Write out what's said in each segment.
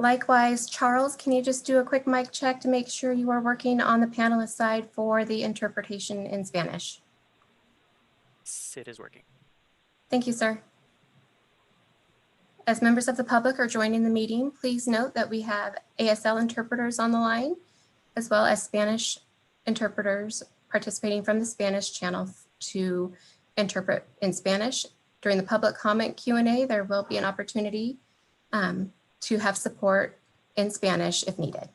Likewise, Charles, can you just do a quick mic check to make sure you are working on the panelist side for the interpretation in Spanish? It is working. Thank you, sir. As members of the public are joining the meeting, please note that we have ASL interpreters on the line, as well as Spanish interpreters participating from the Spanish channel to interpret in Spanish. During the public comment Q&A, there will be an opportunity to have support in Spanish if needed.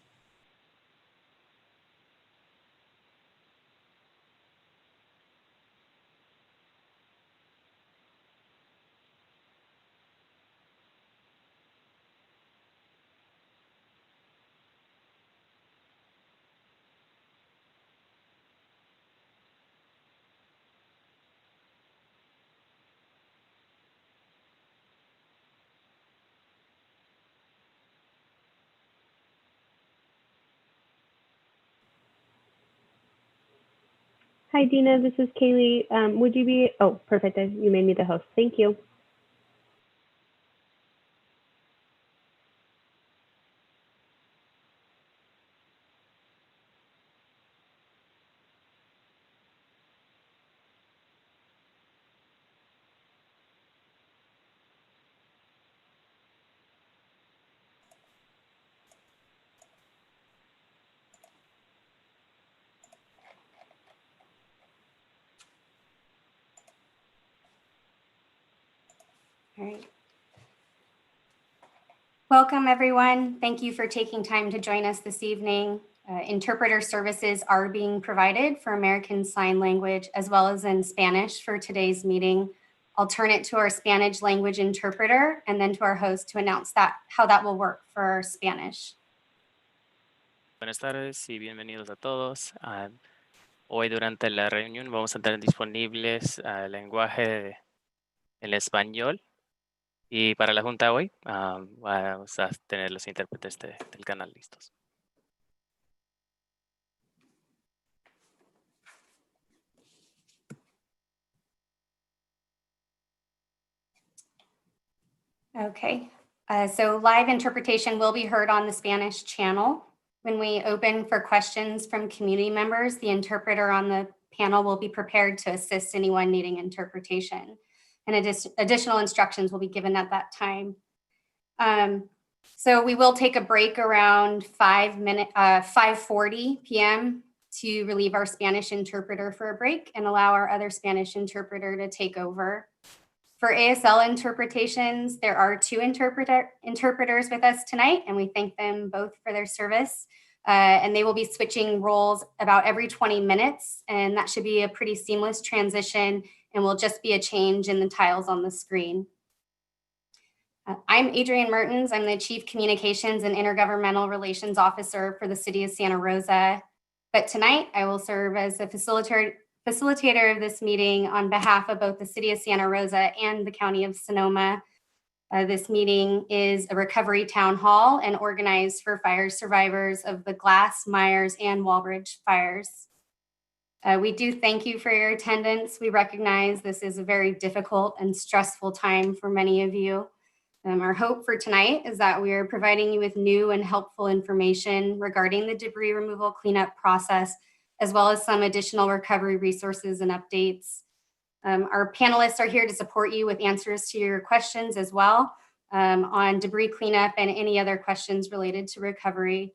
Hi, Dina, this is Kaylee. Would you be, oh, perfect, you made me the host. Thank you. All right. Welcome, everyone. Thank you for taking time to join us this evening. Interpreter services are being provided for American Sign Language as well as in Spanish for today's meeting. I'll turn it to our Spanish language interpreter and then to our host to announce how that will work for Spanish. Buenas tardes y bienvenidos a todos. Hoy durante la reunión vamos a tener disponibles el lenguaje en español. Y para la junta hoy vamos a tener los intérpretes del canal listos. Okay, so live interpretation will be heard on the Spanish channel. When we open for questions from community members, the interpreter on the panel will be prepared to assist anyone needing interpretation. And additional instructions will be given at that time. So we will take a break around 5:40 p.m. to relieve our Spanish interpreter for a break and allow our other Spanish interpreter to take over. For ASL interpretations, there are 2 interpreters with us tonight, and we thank them both for their service. And they will be switching roles about every 20 minutes, and that should be a pretty seamless transition and will just be a change in the tiles on the screen. I'm Adrian Mertens. I'm the Chief Communications and Intergovernmental Relations Officer for the City of Santa Rosa. But tonight, I will serve as the facilitator of this meeting on behalf of both the City of Santa Rosa and the County of Sonoma. This meeting is a recovery town hall and organized for fire survivors of the Glass, Meyers, and Walbridge fires. We do thank you for your attendance. We recognize this is a very difficult and stressful time for many of you. Our hope for tonight is that we are providing you with new and helpful information regarding the debris removal cleanup process, as well as some additional recovery resources and updates. Our panelists are here to support you with answers to your questions as well on debris cleanup and any other questions related to recovery.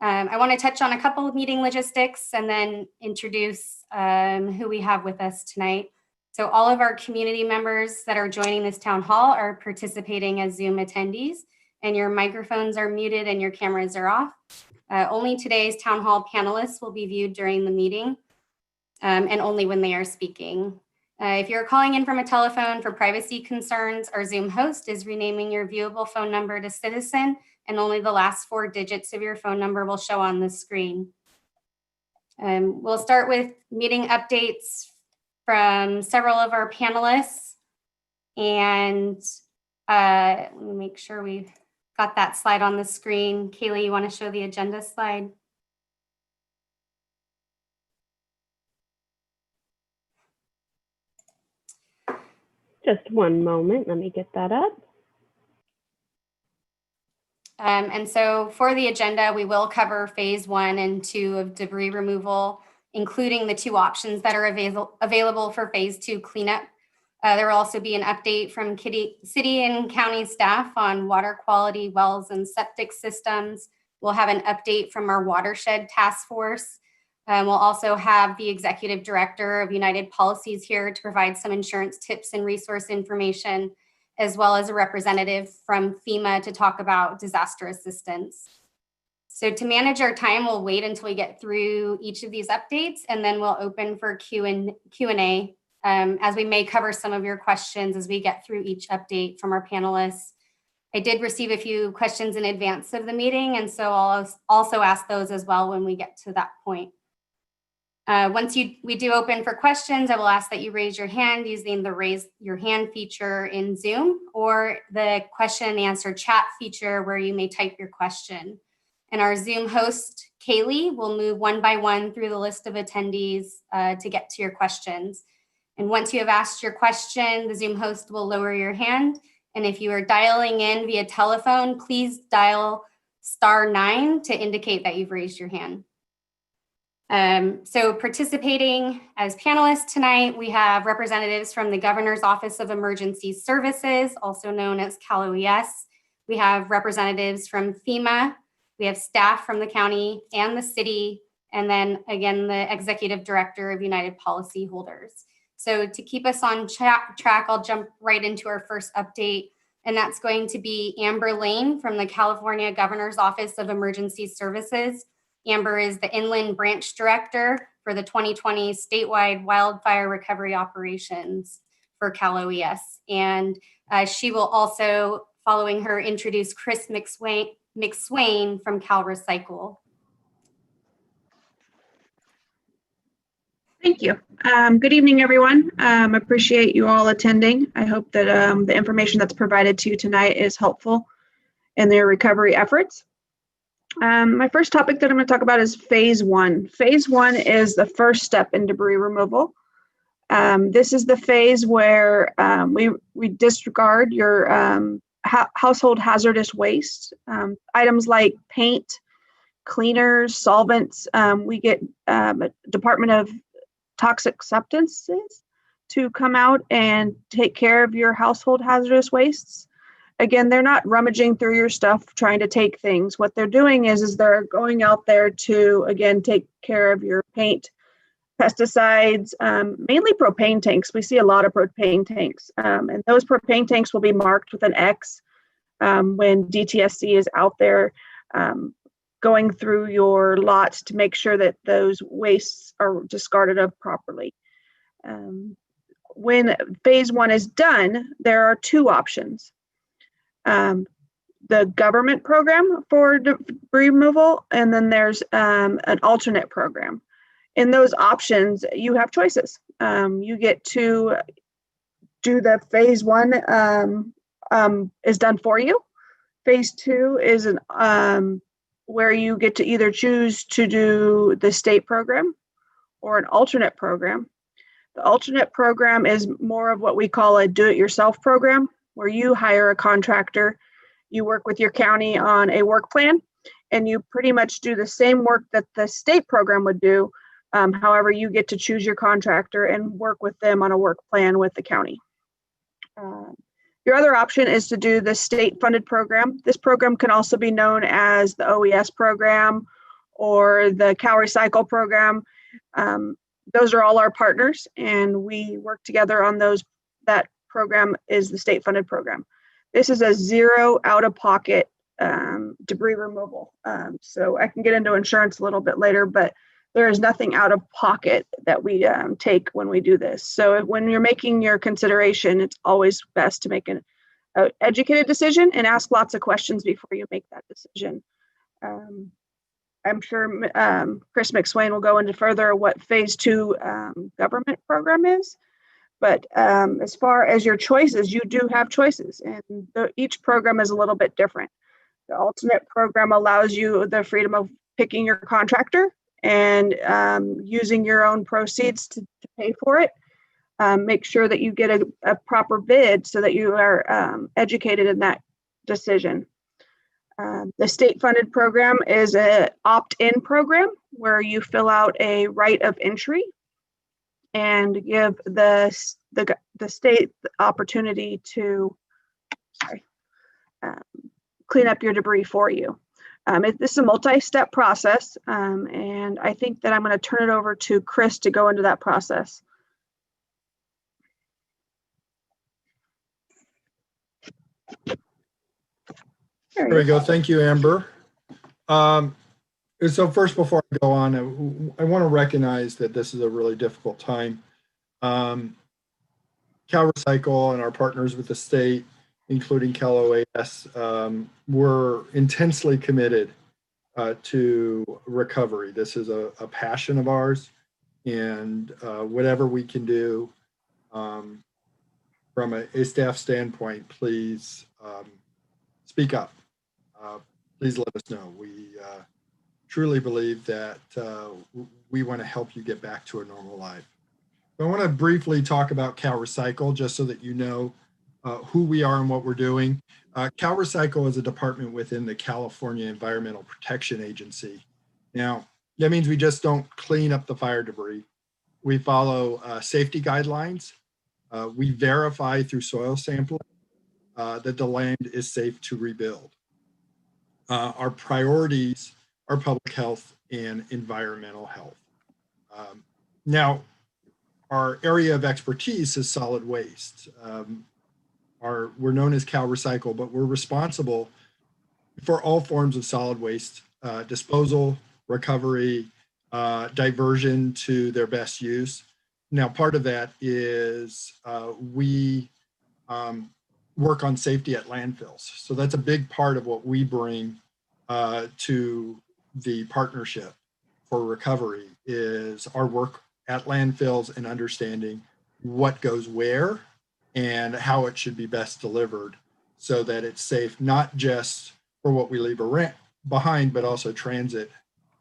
I want to touch on a couple of meeting logistics and then introduce who we have with us tonight. So all of our community members that are joining this town hall are participating as Zoom attendees, and your microphones are muted and your cameras are off. Only today's town hall panelists will be viewed during the meeting and only when they are speaking. If you're calling in from a telephone for privacy concerns, our Zoom host is renaming your viewable phone number to Citizen, and only the last 4 digits of your phone number will show on the screen. We'll start with meeting updates from several of our panelists. And let me make sure we've got that slide on the screen. Kaylee, you want to show the agenda slide? Just one moment, let me get that up. And so for the agenda, we will cover phase 1 and 2 of debris removal, including the 2 options that are available for phase 2 cleanup. There will also be an update from city and county staff on water quality, wells, and septic systems. We'll have an update from our watershed task force. We'll also have the executive director of United Policies here to provide some insurance tips and resource information, as well as a representative from FEMA to talk about disaster assistance. So to manage our time, we'll wait until we get through each of these updates, and then we'll open for Q&A, as we may cover some of your questions as we get through each update from our panelists. I did receive a few questions in advance of the meeting, and so I'll also ask those as well when we get to that point. Once we do open for questions, I will ask that you raise your hand using the raise your hand feature in Zoom, or the question and answer chat feature where you may type your question. And our Zoom host, Kaylee, will move one by one through the list of attendees to get to your questions. And once you have asked your question, the Zoom host will lower your hand. And if you are dialing in via telephone, please dial *9 to indicate that you've raised your hand. So participating as panelists tonight, we have representatives from the Governor's Office of Emergency Services, also known as Cal OES. We have representatives from FEMA. We have staff from the county and the city, and then again, the executive director of United Policyholders. So to keep us on track, I'll jump right into our first update, and that's going to be Amber Lane from the California Governor's Office of Emergency Services. Amber is the Inland Branch Director for the 2020 statewide wildfire recovery operations for Cal OES. And she will also, following her, introduce Chris McSwain from Cal Recycle. Thank you. Good evening, everyone. Appreciate you all attending. I hope that the information that's provided to you tonight is helpful in their recovery efforts. My first topic that I'm going to talk about is phase 1. Phase 1 is the first step in debris removal. This is the phase where we disregard your household hazardous waste, items like paint, cleaners, solvents. We get Department of Toxic Substances to come out and take care of your household hazardous wastes. Again, they're not rummaging through your stuff trying to take things. What they're doing is they're going out there to, again, take care of your paint, pesticides, mainly propane tanks. We see a lot of propane tanks, and those propane tanks will be marked with an X when DTSC is out there going through your lots to make sure that those wastes are discarded of properly. When phase 1 is done, there are 2 options. The government program for debris removal, and then there's an alternate program. In those options, you have choices. You get to do the phase 1 is done for you. Phase 2 is where you get to either choose to do the state program or an alternate program. The alternate program is more of what we call a do-it-yourself program, where you hire a contractor, you work with your county on a work plan, and you pretty much do the same work that the state program would do. However, you get to choose your contractor and work with them on a work plan with the county. Your other option is to do the state-funded program. This program can also be known as the OES program or the Cal Recycle program. Those are all our partners, and we work together on those. That program is the state-funded program. This is a zero out-of-pocket debris removal. So I can get into insurance a little bit later, but there is nothing out of pocket that we take when we do this. So when you're making your consideration, it's always best to make an educated decision and ask lots of questions before you make that decision. I'm sure Chris McSwain will go into further what phase 2 government program is. But as far as your choices, you do have choices, and each program is a little bit different. The alternate program allows you the freedom of picking your contractor and using your own proceeds to pay for it. Make sure that you get a proper bid so that you are educated in that decision. The state-funded program is an opt-in program where you fill out a right of entry and give the state the opportunity to clean up your debris for you. This is a multi-step process, and I think that I'm going to turn it over to Chris to go into that process. There we go. Thank you, Amber. So first, before I go on, I want to recognize that this is a really difficult time. CalRecycle and our partners with the state, including CalOAS, were intensely committed to recovery. This is a passion of ours, and whatever we can do from a staff standpoint, please speak up. Please let us know. We truly believe that we want to help you get back to a normal life. I want to briefly talk about CalRecycle just so that you know who we are and what we're doing. CalRecycle is a department within the California Environmental Protection Agency. Now, that means we just don't clean up the fire debris. We follow safety guidelines. We verify through soil sampling that the land is safe to rebuild. Our priorities are public health and environmental health. Now, our area of expertise is solid waste. We're known as CalRecycle, but we're responsible for all forms of solid waste disposal, recovery, diversion to their best use. Now, part of that is we work on safety at landfills. So that's a big part of what we bring to the partnership for recovery is our work at landfills and understanding what goes where and how it should be best delivered so that it's safe, not just for what we leave behind, but also transit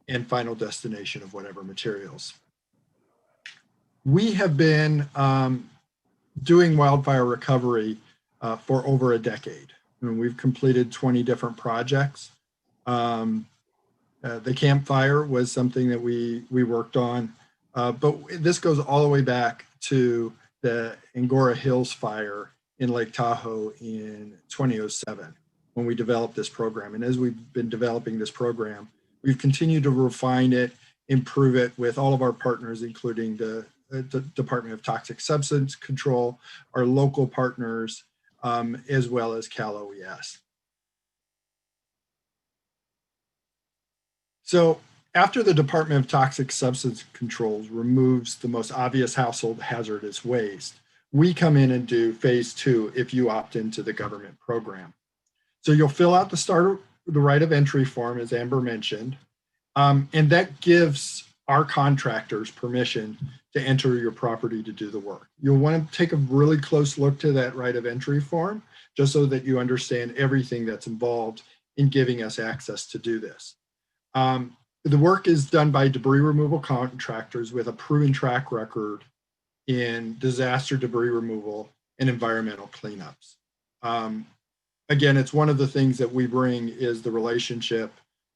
and final destination of whatever materials. We have been doing wildfire recovery for over a decade. And we've completed 20 different projects. The campfire was something that we worked on, but this goes all the way back to the Angora Hills fire in Lake Tahoe in 2007 when we developed this program. And as we've been developing this program, we've continued to refine it, improve it with all of our partners, including the Department of Toxic Substance Control, our local partners, as well as CalOAS. So after the Department of Toxic Substance Control removes the most obvious household hazardous waste, we come in and do phase 2 if you opt into the government program. So you'll fill out the right of entry form, as Amber mentioned, and that gives our contractors permission to enter your property to do the work. You'll want to take a really close look to that right of entry form, just so that you understand everything that's involved in giving us access to do this. The work is done by debris removal contractors with a proven track record in disaster debris removal and environmental cleanups. Again, it's one of the things that we bring is the relationship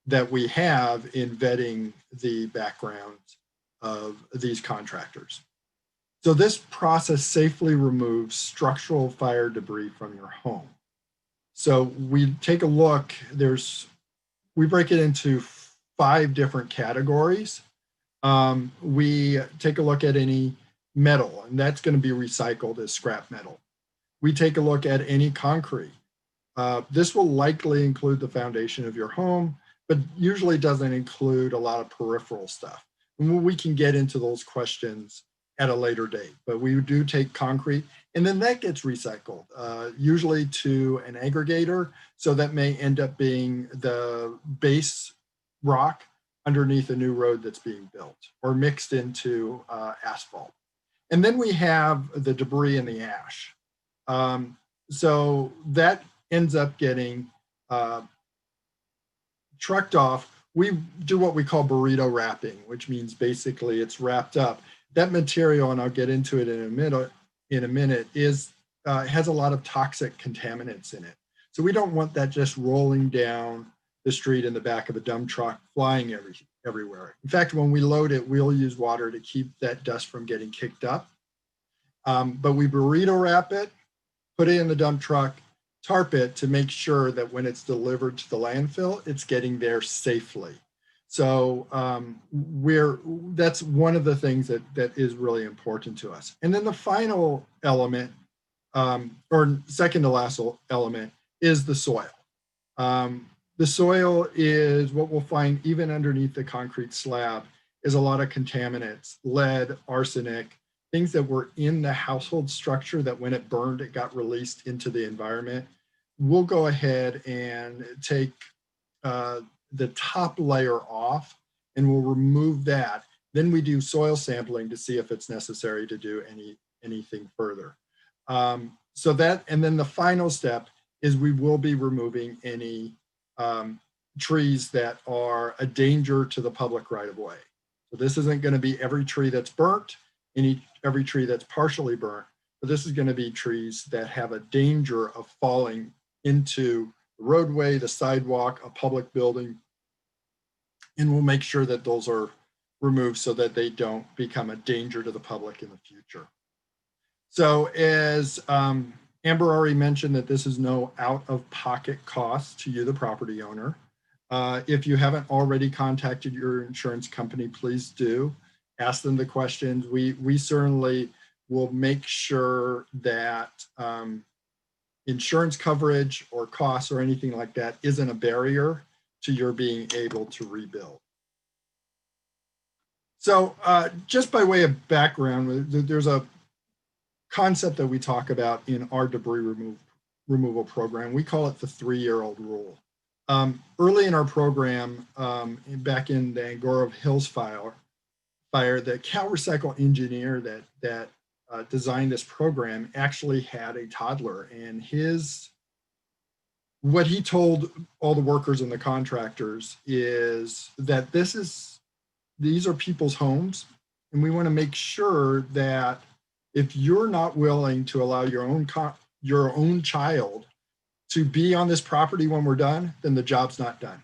that we have in vetting the background of these contractors. So this process safely removes structural fire debris from your home. So we take a look, we break it into 5 different categories. We take a look at any metal, and that's going to be recycled as scrap metal. We take a look at any concrete. This will likely include the foundation of your home, but usually doesn't include a lot of peripheral stuff. And we can get into those questions at a later date, but we do take concrete, and then that gets recycled, usually to an aggregator. So that may end up being the base rock underneath a new road that's being built or mixed into asphalt. And then we have the debris and the ash. So that ends up getting trucked off. We do what we call burrito wrapping, which means basically it's wrapped up. That material, and I'll get into it in a minute, has a lot of toxic contaminants in it. So we don't want that just rolling down the street in the back of a dump truck flying everywhere. In fact, when we load it, we'll use water to keep that dust from getting kicked up. But we burrito wrap it, put it in the dump truck, tarp it to make sure that when it's delivered to the landfill, it's getting there safely. So that's one of the things that is really important to us. And then the final element, or second to last element, is the soil. The soil is what we'll find even underneath the concrete slab is a lot of contaminants, lead, arsenic, things that were in the household structure that when it burned, it got released into the environment. We'll go ahead and take the top layer off and we'll remove that. Then we do soil sampling to see if it's necessary to do anything further. So that, and then the final step is we will be removing any trees that are a danger to the public right of way. So this isn't going to be every tree that's burnt, every tree that's partially burnt, but this is going to be trees that have a danger of falling into the roadway, the sidewalk, a public building, and we'll make sure that those are removed so that they don't become a danger to the public in the future. So as Amber already mentioned, that this is no out-of-pocket cost to you, the property owner. If you haven't already contacted your insurance company, please do. Ask them the questions. We certainly will make sure that insurance coverage or costs or anything like that isn't a barrier to your being able to rebuild. So just by way of background, there's a concept that we talk about in our debris removal program. We call it the 3-year-old rule. Early in our program, back in the Angora Hills fire, the CalRecycle engineer that designed this program actually had a toddler, and what he told all the workers and the contractors is that these are people's homes, and we want to make sure that if you're not willing to allow your own child to be on this property when we're done, then the job's not done.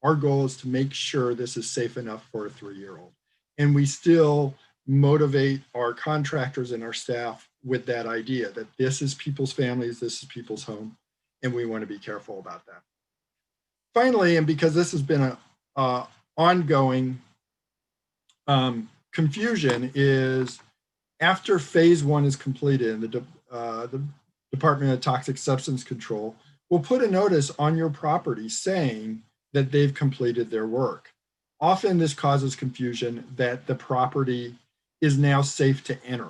Our goal is to make sure this is safe enough for a 3-year-old. And we still motivate our contractors and our staff with that idea that this is people's families, this is people's home, and we want to be careful about that. Finally, and because this has been an ongoing confusion, is after phase 1 is completed and the Department of Toxic Substance Control will put a notice on your property saying that they've completed their work. Often this causes confusion that the property is now safe to enter.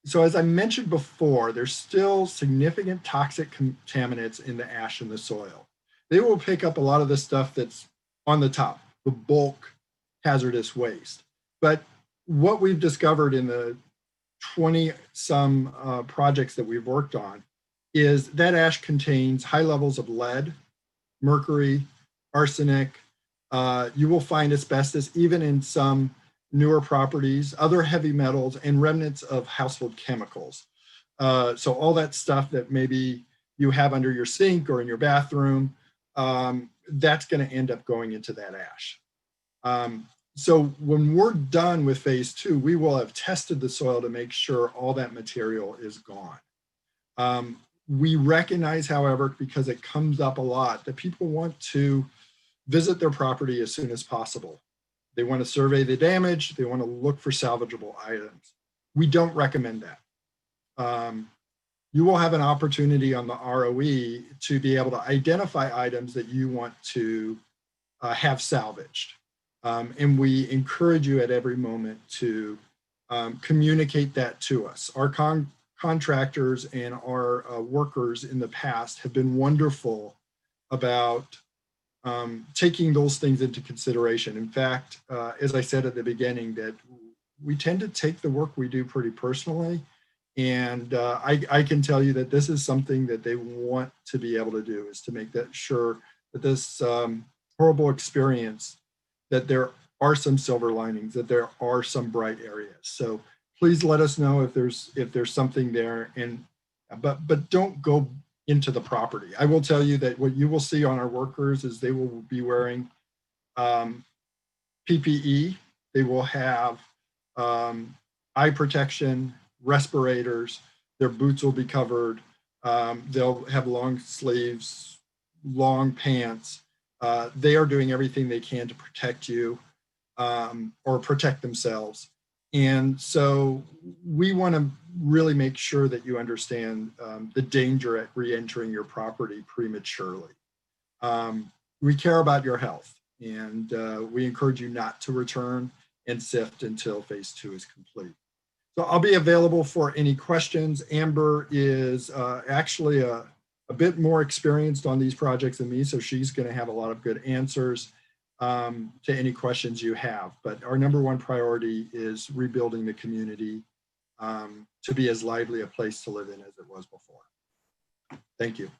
So as I mentioned before, there's still significant toxic contaminants in the ash in the soil. They will pick up a lot of the stuff that's on the top, the bulk hazardous waste. But what we've discovered in the 20-some projects that we've worked on is that ash contains high levels of lead, mercury, arsenic. You will find asbestos even in some newer properties, other heavy metals, and remnants of household chemicals. So all that stuff that maybe you have under your sink or in your bathroom, that's going to end up going into that ash. So when we're done with phase 2, we will have tested the soil to make sure all that material is gone. We recognize, however, because it comes up a lot, that people want to visit their property as soon as possible. They want to survey the damage. They want to look for salvageable items. We don't recommend that. You will have an opportunity on the ROE to be able to identify items that you want to have salvaged. And we encourage you at every moment to communicate that to us. Our contractors and our workers in the past have been wonderful about taking those things into consideration. In fact, as I said at the beginning, that we tend to take the work we do pretty personally. And I can tell you that this is something that they want to be able to do, is to make that sure that this horrible experience, that there are some silver linings, that there are some bright areas. So please let us know if there's something there, and but don't go into the property. I will tell you that what you will see on our workers is they will be wearing PPE. They will have eye protection, respirators. Their boots will be covered. They'll have long sleeves, long pants. They are doing everything they can to protect you or protect themselves. And so we want to really make sure that you understand the danger at re-entering your property prematurely. We care about your health, and we encourage you not to return and sift until phase 2 is complete. So I'll be available for any questions. Amber is actually a bit more experienced on these projects than me, so she's going to have a lot of good answers to any questions you have. But our number one priority is rebuilding the community to be as lively a place to live in as it was before. Thank you.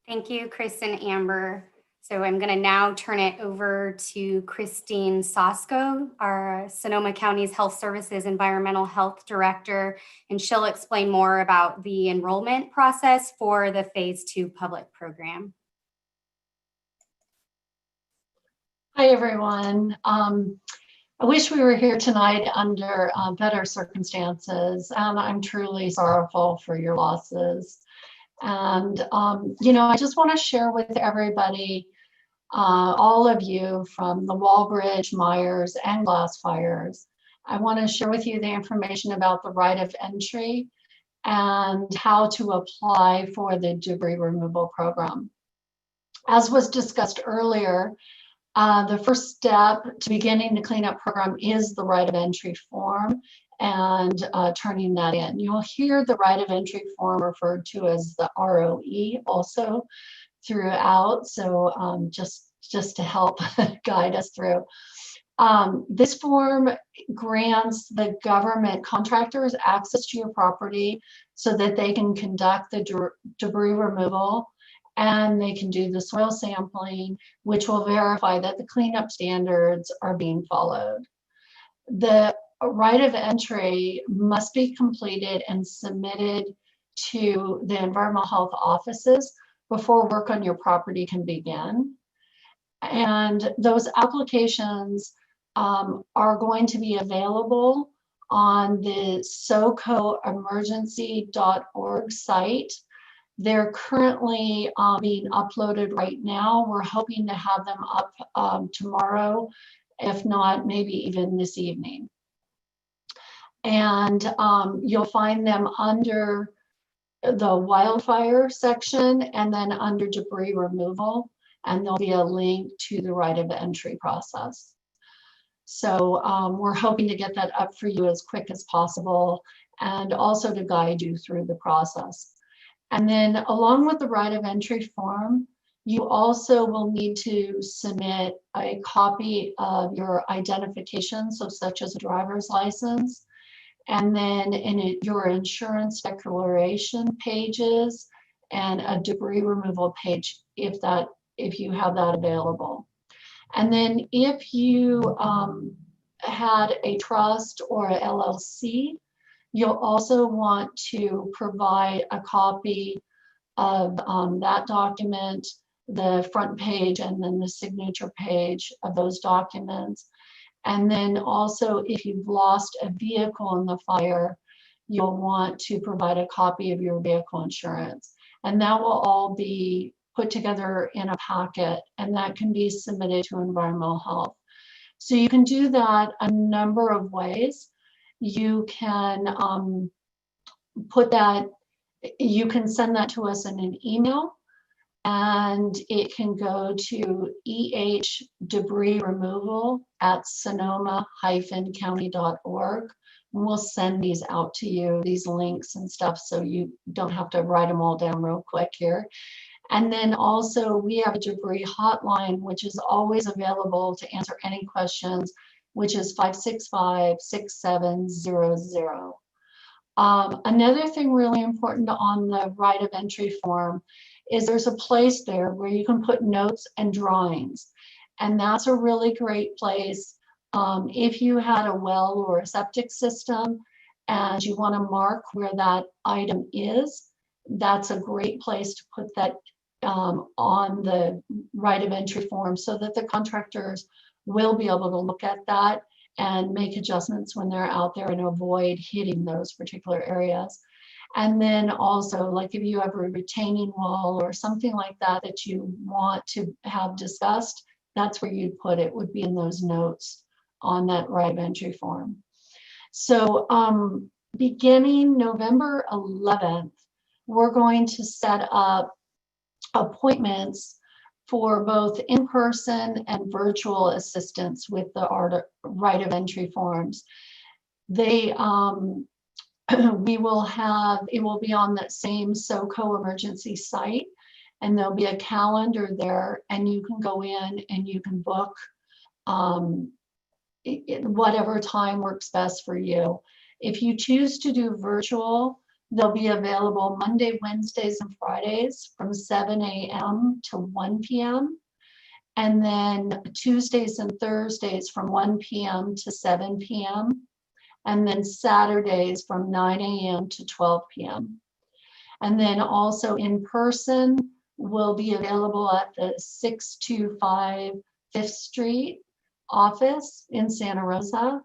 Thank you, Chris and Amber. So I'm going to now turn it over to Christine Sosko, our Sonoma County's Health Services Environmental Health Director, and she'll explain more about the enrollment process for the Phase 2 public program. Hi, everyone. I wish we were here tonight under better circumstances, and I'm truly sorrowful for your losses. And, I just want to share with everybody, all of you from the Walbridge, Meyers, and Glass fires. I want to share with you the information about the right of entry and how to apply for the debris removal program. As was discussed earlier, the first step to beginning the cleanup program is the right of entry form and turning that in. You'll hear the right of entry form referred to as the ROE also throughout, so just to help guide us through. This form grants the government contractors access to your property so that they can conduct the debris removal, and they can do the soil sampling, which will verify that the cleanup standards are being followed. The right of entry must be completed and submitted to the environmental health offices before work on your property can begin. And those applications are going to be available on the socoemergency.org site. They're currently being uploaded right now. We're hoping to have them up tomorrow, if not, maybe even this evening. And you'll find them under the wildfire section and then under debris removal, and there'll be a link to the right of entry process. So we're hoping to get that up for you as quick as possible and also to guide you through the process. And then along with the right of entry form, you also will need to submit a copy of your identification, so such as a driver's license, and then your insurance declaration pages and a debris removal page if you have that available. And then if you had a trust or a LLC, you'll also want to provide a copy of that document, the front page, and then the signature page of those documents. And then also, if you've lost a vehicle in the fire, you'll want to provide a copy of your vehicle insurance. And that will all be put together in a packet, and that can be submitted to environmental health. So you can do that a number of ways. You can you can send that to us in an email, and it can go to ehdebrisremoval@sonoma-county.org. And we'll send these out to you, these links and stuff, so you don't have to write them all down real quick here. And then also we have a debris hotline, which is always available to answer any questions, which is 565-6700. Another thing really important on the right of entry form is there's a place there where you can put notes and drawings. And that's a really great place if you had a well or a septic system and you want to mark where that item is, that's a great place to put that on the right of entry form so that the contractors will be able to look at that and make adjustments when they're out there and avoid hitting those particular areas. And then also, like if you have a retaining wall or something like that that you want to have discussed, that's where you'd put it, would be in those notes on that right of entry form. So beginning November 11th, we're going to set up appointments for both in-person and virtual assistance with the right of entry forms. They we will have, it will be on that same SoCo emergency site, and there'll be a calendar there, and you can go in and you can book whatever time works best for you. If you choose to do virtual, they'll be available Monday, Wednesdays, and Fridays from 7 a.m. to 1 p.m. And then Tuesdays and Thursdays from 1 p.m. to 7 p.m. And then Saturdays from 9 a.m. to 12 p.m. And then also in person will be available at the 625 5th Street office in Santa Rosa.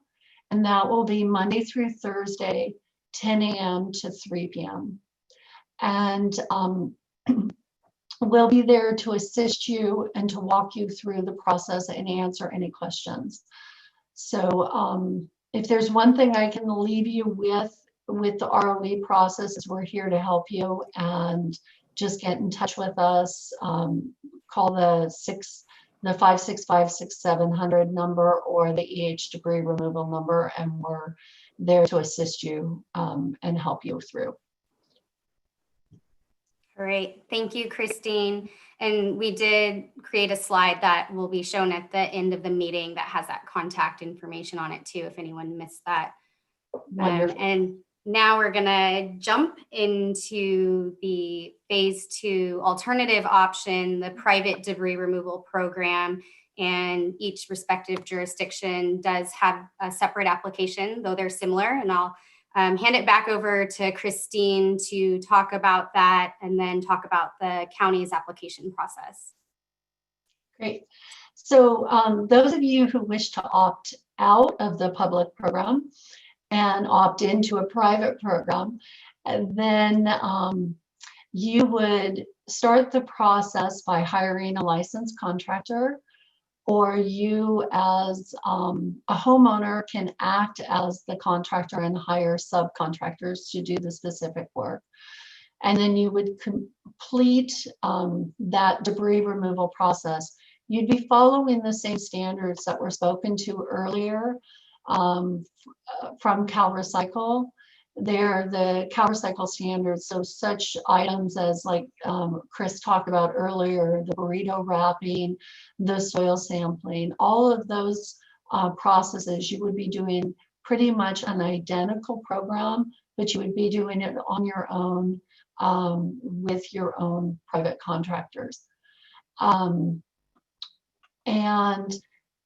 And that will be Monday through Thursday, 10 a.m. to 3 p.m. And we'll be there to assist you and to walk you through the process and answer any questions. So if there's one thing I can leave you with the ROE process, is we're here to help you, and just get in touch with us. Call the 565-6700 number or the debris removal number, and we're there to assist you and help you through. Great, thank you, Christine. And we did create a slide that will be shown at the end of the meeting that has that contact information on it too, if anyone missed that. And now we're gonna jump into the phase 2 alternative option, the private debris removal program. And each respective jurisdiction does have a separate application, though they're similar. And I'll hand it back over to Christine to talk about that, and then talk about the county's application process. Great. So those of you who wish to opt out of the public program and opt into a private program, and then you would start the process by hiring a licensed contractor, or you as a homeowner can act as the contractor and hire subcontractors to do the specific work. And then you would complete that debris removal process. You'd be following the same standards that were spoken to earlier from CalRecycle. They're the CalRecycle standards, so such items as, like Chris talked about earlier, the burrito wrapping, the soil sampling, all of those processes, you would be doing pretty much an identical program, but you would be doing it on your own with your own private contractors. And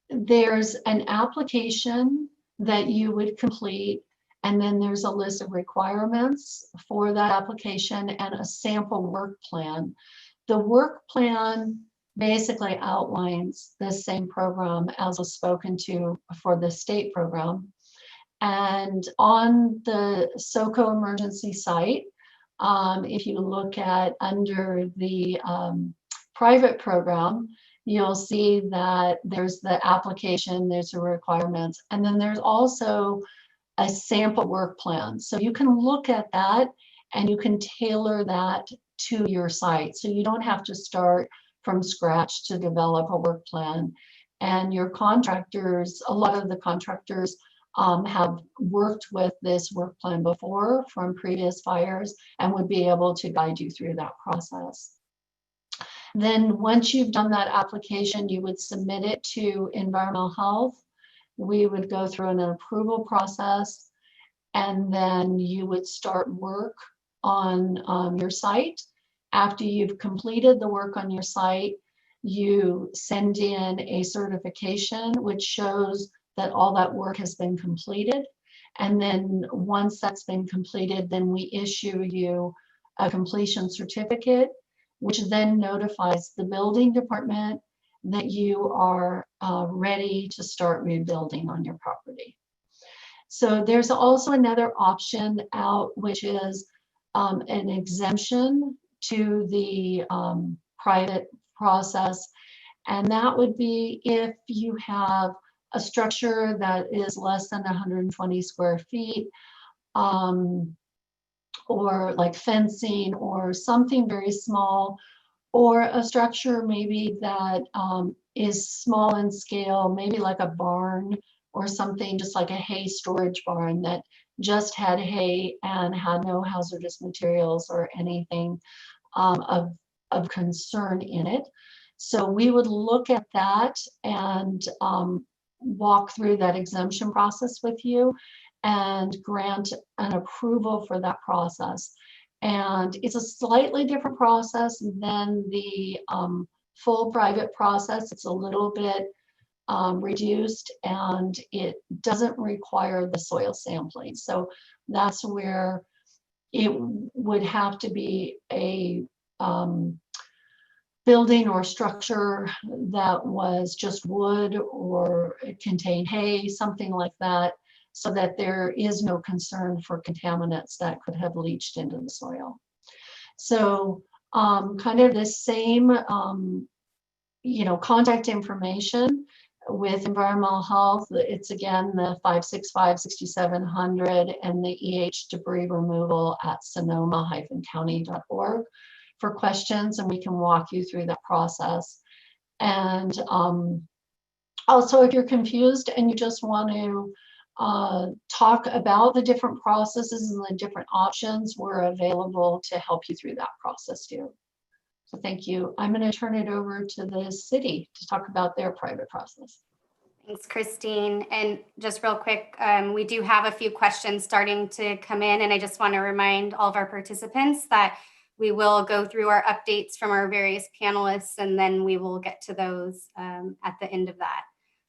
there's an application that you would complete, and then there's a list of requirements for that application and a sample work plan. The work plan basically outlines the same program as was spoken to for the state program. And on the SoCo emergency site, if you look at under the private program, you'll see that there's the application, there's the requirements, and then there's also a sample work plan. So you can look at that and you can tailor that to your site. So you don't have to start from scratch to develop a work plan. And your contractors, a lot of the contractors have worked with this work plan before from previous fires and would be able to guide you through that process. Then once you've done that application, you would submit it to environmental health. We would go through an approval process, and then you would start work on your site. After you've completed the work on your site, you send in a certification which shows that all that work has been completed. And then once that's been completed, then we issue you a completion certificate, which then notifies the building department that you are ready to start rebuilding on your property. So there's also another option out, which is an exemption to the private process. And that would be if you have a structure that is less than 120 square feet, or like fencing or something very small, or a structure maybe that is small in scale, maybe like a barn or something, just like a hay storage barn that just had hay and had no hazardous materials or anything of concern in it. So we would look at that and walk through that exemption process with you and grant an approval for that process. And it's a slightly different process than the full private process. It's a little bit reduced, and it doesn't require the soil sampling. So that's where it would have to be a building or structure that was just wood or contained hay, something like that, so that there is no concern for contaminants that could have leached into the soil. So kind of the same, contact information with environmental health. It's again the 565-6700 and the EH debris removal at sonoma-county.org for questions, and we can walk you through that process. And also, if you're confused and you just want to talk about the different processes and the different options, we're available to help you through that process too. So thank you. I'm going to turn it over to the city to talk about their private process. Thanks, Christine. And just real quick, we do have a few questions starting to come in, and I just want to remind all of our participants that we will go through our updates from our various panelists, and then we will get to those at the end of that.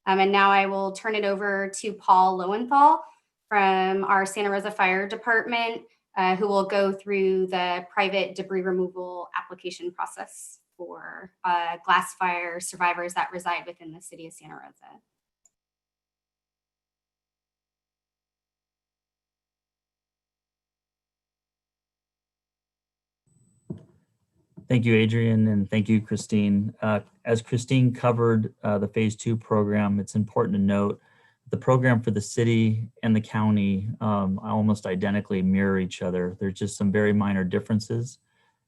And now I will turn it over to Paul Lowenthal from our Santa Rosa Fire Department, who will go through the private debris removal application process for glass fire survivors that reside within the city of Santa Rosa. Thank you, Adrian, and thank you, Christine. As Christine covered the Phase 2 program, it's important to note the program for the city and the county almost identically mirror each other. There's just some very minor differences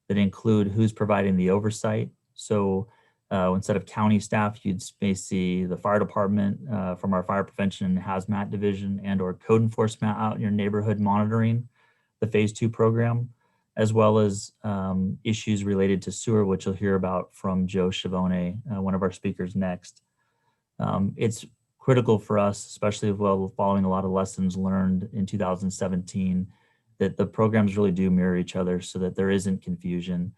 that include who's providing the oversight. So instead of county staff, you'd may see the fire department from our fire prevention and hazmat division and or code enforcement out in your neighborhood monitoring the Phase 2 program, as well as issues related to sewer, which you'll hear about from Joe Schiavone, one of our speakers next. It's critical for us, especially while following a lot of lessons learned in 2017, that the programs really do mirror each other so that there isn't confusion.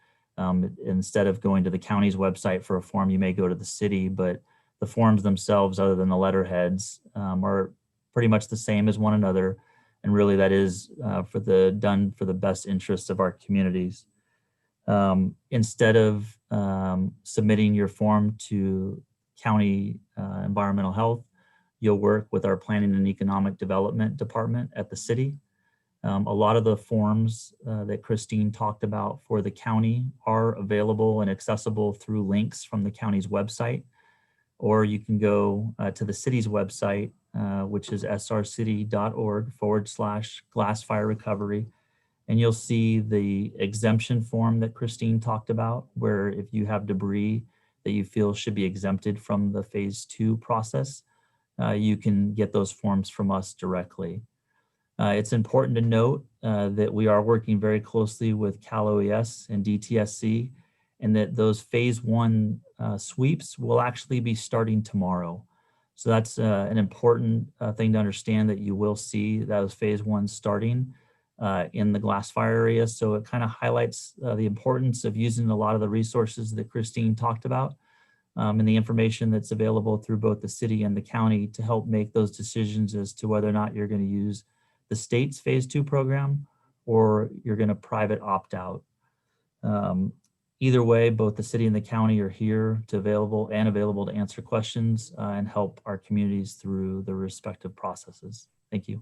Instead of going to the county's website for a form, you may go to the city, but the forms themselves, other than the letterheads, are pretty much the same as one another. And really that is done for the best interests of our communities. Instead of submitting your form to county environmental health, you'll work with our planning and economic development department at the city. A lot of the forms that Christine talked about for the county are available and accessible through links from the county's website, or you can go to the city's website, which is srcity.org/glass fire recovery. And you'll see the exemption form that Christine talked about, where if you have debris that you feel should be exempted from the Phase 2 process, you can get those forms from us directly. It's important to note that we are working very closely with Cal OES and DTSC, and that those Phase 1 sweeps will actually be starting tomorrow. So that's an important thing to understand, that you will see those Phase 1 starting in the glass fire area. So it kind of highlights the importance of using a lot of the resources that Christine talked about and the information that's available through both the city and the county to help make those decisions as to whether or not you're going to use the state's phase 2 program, or you're going to private opt out. Either way, both the city and the county are here to available to answer questions and help our communities through the respective processes. Thank you.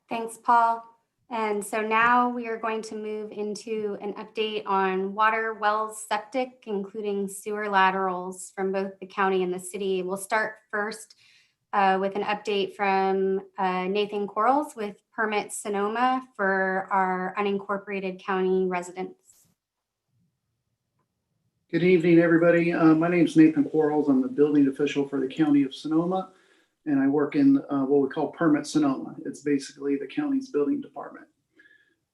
Thanks, Paul. And so now we are going to move into an update on water, wells, septic, including sewer laterals from both the county and the city. We'll start first with an update from Nathan Quarles with Permit Sonoma for our unincorporated county residents. Good evening, everybody. My name is Nathan Quarles. I'm the building official for the County of Sonoma, and I work in what we call Permit Sonoma. It's basically the county's building department.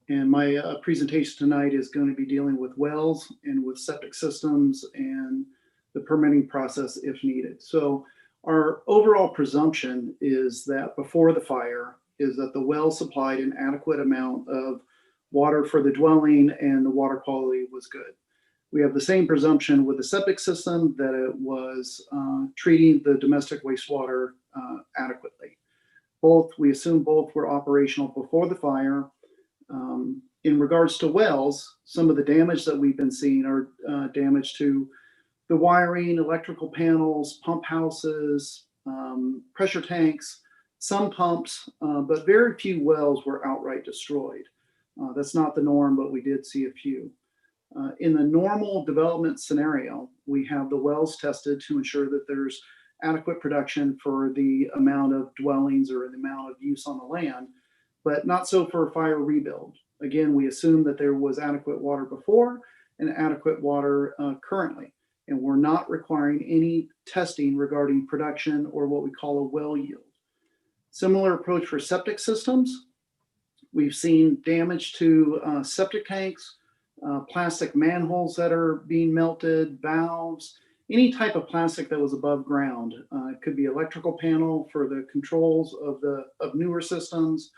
And my presentation tonight is going to be dealing with wells and with septic systems and the permitting process if needed. So our overall presumption is that before the fire is that the well supplied an adequate amount of water for the dwelling and the water quality was good. We have the same presumption with the septic system that it was treating the domestic wastewater adequately. We assume both were operational before the fire. In regards to wells, some of the damage that we've been seeing are damage to the wiring, electrical panels, pump houses, pressure tanks, some pumps, but very few wells were outright destroyed. That's not the norm, but we did see a few. In the normal development scenario, we have the wells tested to ensure that there's adequate production for the amount of dwellings or the amount of use on the land, but not so for a fire rebuild. Again, we assume that there was adequate water before and adequate water currently, and we're not requiring any testing regarding production or what we call a well yield. Similar approach for septic systems. We've seen damage to septic tanks, plastic manholes that are being melted, valves, any type of plastic that was above ground. It could be electrical panel for the controls of newer systems.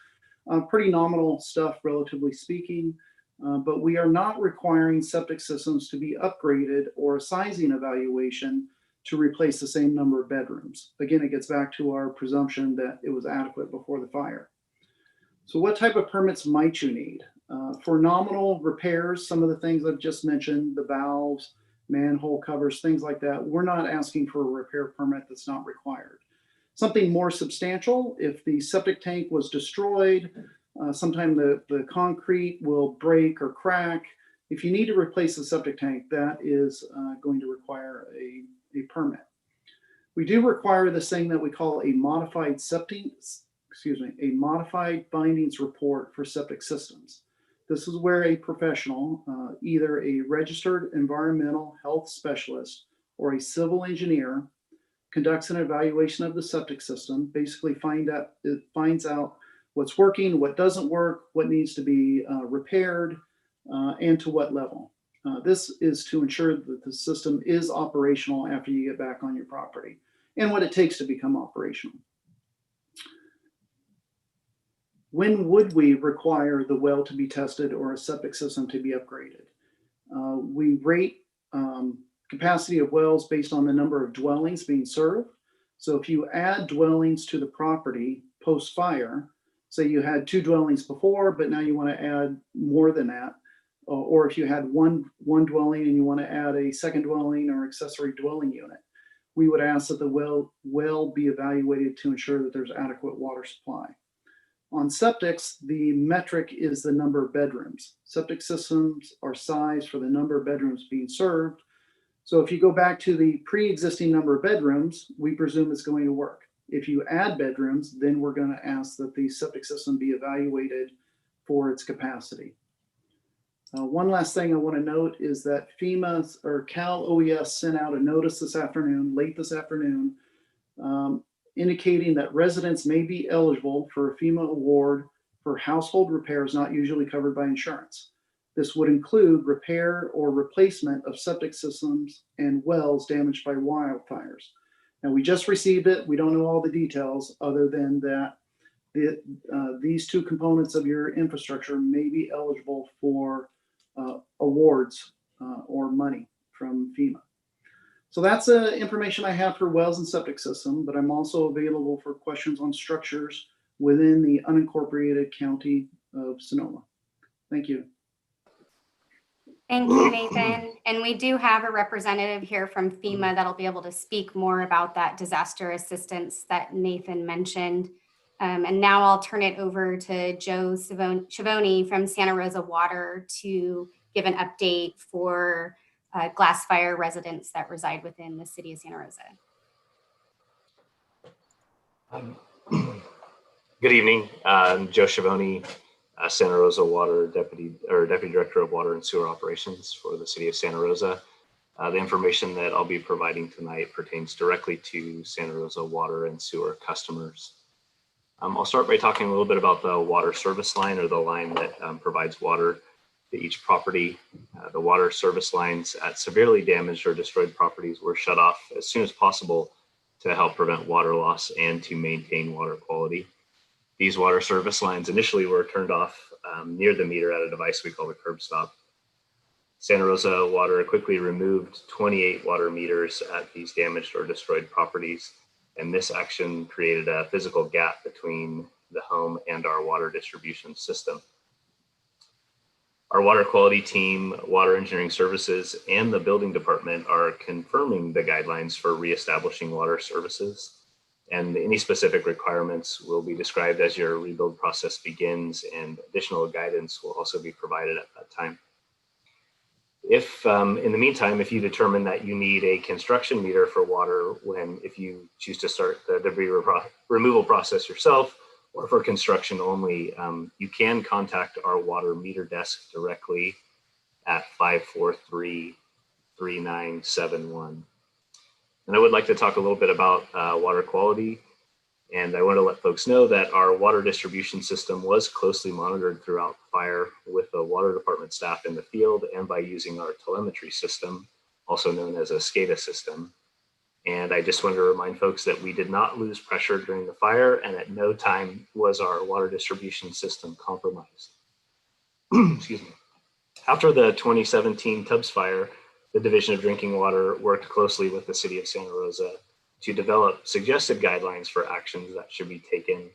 Pretty nominal stuff, relatively speaking, but we are not requiring septic systems to be upgraded or a sizing evaluation to replace the same number of bedrooms. Again, it gets back to our presumption that it was adequate before the fire. So what type of permits might you need? For nominal repairs, some of the things I've just mentioned, the valves, manhole covers, things like that, we're not asking for a repair permit. That's not required. Something more substantial, if the septic tank was destroyed, sometime the concrete will break or crack. If you need to replace the septic tank, that is going to require a permit. We do require this thing that we call a modified findings report for septic systems. This is where a professional, either a registered environmental health specialist or a civil engineer, conducts an evaluation of the septic system, basically finds out what's working, what doesn't work, what needs to be repaired, and to what level. This is to ensure that the system is operational after you get back on your property and what it takes to become operational. When would we require the well to be tested or a septic system to be upgraded? We rate capacity of wells based on the number of dwellings being served. So if you add dwellings to the property post-fire, say you had 2 dwellings before, but now you want to add more than that, or if you had one dwelling and you want to add a second dwelling or accessory dwelling unit, we would ask that the well be evaluated to ensure that there's adequate water supply. On septics, the metric is the number of bedrooms. Septic systems are sized for the number of bedrooms being served. So if you go back to the pre-existing number of bedrooms, we presume it's going to work. If you add bedrooms, then we're going to ask that the septic system be evaluated for its capacity. One last thing I want to note is that FEMA or Cal OES sent out a notice this afternoon, late this afternoon, indicating that residents may be eligible for a FEMA award for household repairs not usually covered by insurance. This would include repair or replacement of septic systems and wells damaged by wildfires. Now, we just received it. We don't know all the details other than that these 2 components of your infrastructure may be eligible for awards or money from FEMA. So that's information I have for wells and septic system, but I'm also available for questions on structures within the unincorporated county of Sonoma. Thank you. Thank you, Nathan. And we do have a representative here from FEMA that'll be able to speak more about that disaster assistance that Nathan mentioned. And now I'll turn it over to Joe Schiavone from Santa Rosa Water to give an update for glass fire residents that reside within the city of Santa Rosa. Good evening. I'm Joe Schiavone, Santa Rosa Water Deputy Director of Water and Sewer Operations for the City of Santa Rosa. The information that I'll be providing tonight pertains directly to Santa Rosa Water and Sewer customers. I'll start by talking a little bit about the water service line, or the line that provides water to each property. The water service lines at severely damaged or destroyed properties were shut off as soon as possible to help prevent water loss and to maintain water quality. These water service lines initially were turned off near the meter at a device we call the curb stop. Santa Rosa Water quickly removed 28 water meters at these damaged or destroyed properties, and this action created a physical gap between the home and our water distribution system. Our water quality team, water engineering services, and the building department are confirming the guidelines for reestablishing water services, and any specific requirements will be described as your rebuild process begins, and additional guidance will also be provided at that time. If in the meantime, if you determine that you need a construction meter for water if you choose to start the debris removal process yourself, or for construction only, you can contact our water meter desk directly at 543-3971. And I would like to talk a little bit about water quality. And I want to let folks know that our water distribution system was closely monitored throughout the fire with the water department staff in the field and by using our telemetry system, also known as a SCADA system. And I just wanted to remind folks that we did not lose pressure during the fire, and at no time was our water distribution system compromised. Excuse me. After the 2017 Tubbs fire, the Division of Drinking Water worked closely with the City of Santa Rosa to develop suggested guidelines for actions that should be taken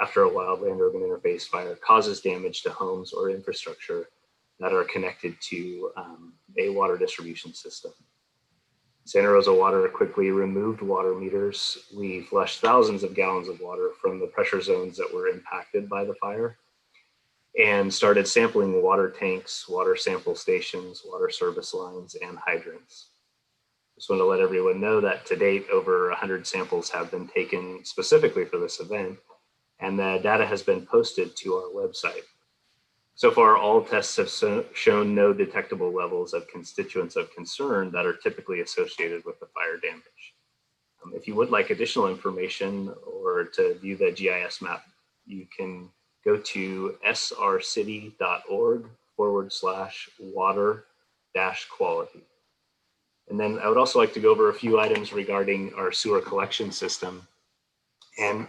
after a wildland urban interface fire causes damage to homes or infrastructure that are connected to a water distribution system. Santa Rosa Water quickly removed water meters. We flushed thousands of gallons of water from the pressure zones that were impacted by the fire and started sampling water tanks, water sample stations, water service lines, and hydrants. Just want to let everyone know that to date, over 100 samples have been taken specifically for this event, and the data has been posted to our website. So far, all tests have shown no detectable levels of constituents of concern that are typically associated with the fire damage. If you would like additional information or to view the GIS map, you can go to srcity.org/water-quality. And then I would also like to go over a few items regarding our sewer collection system. And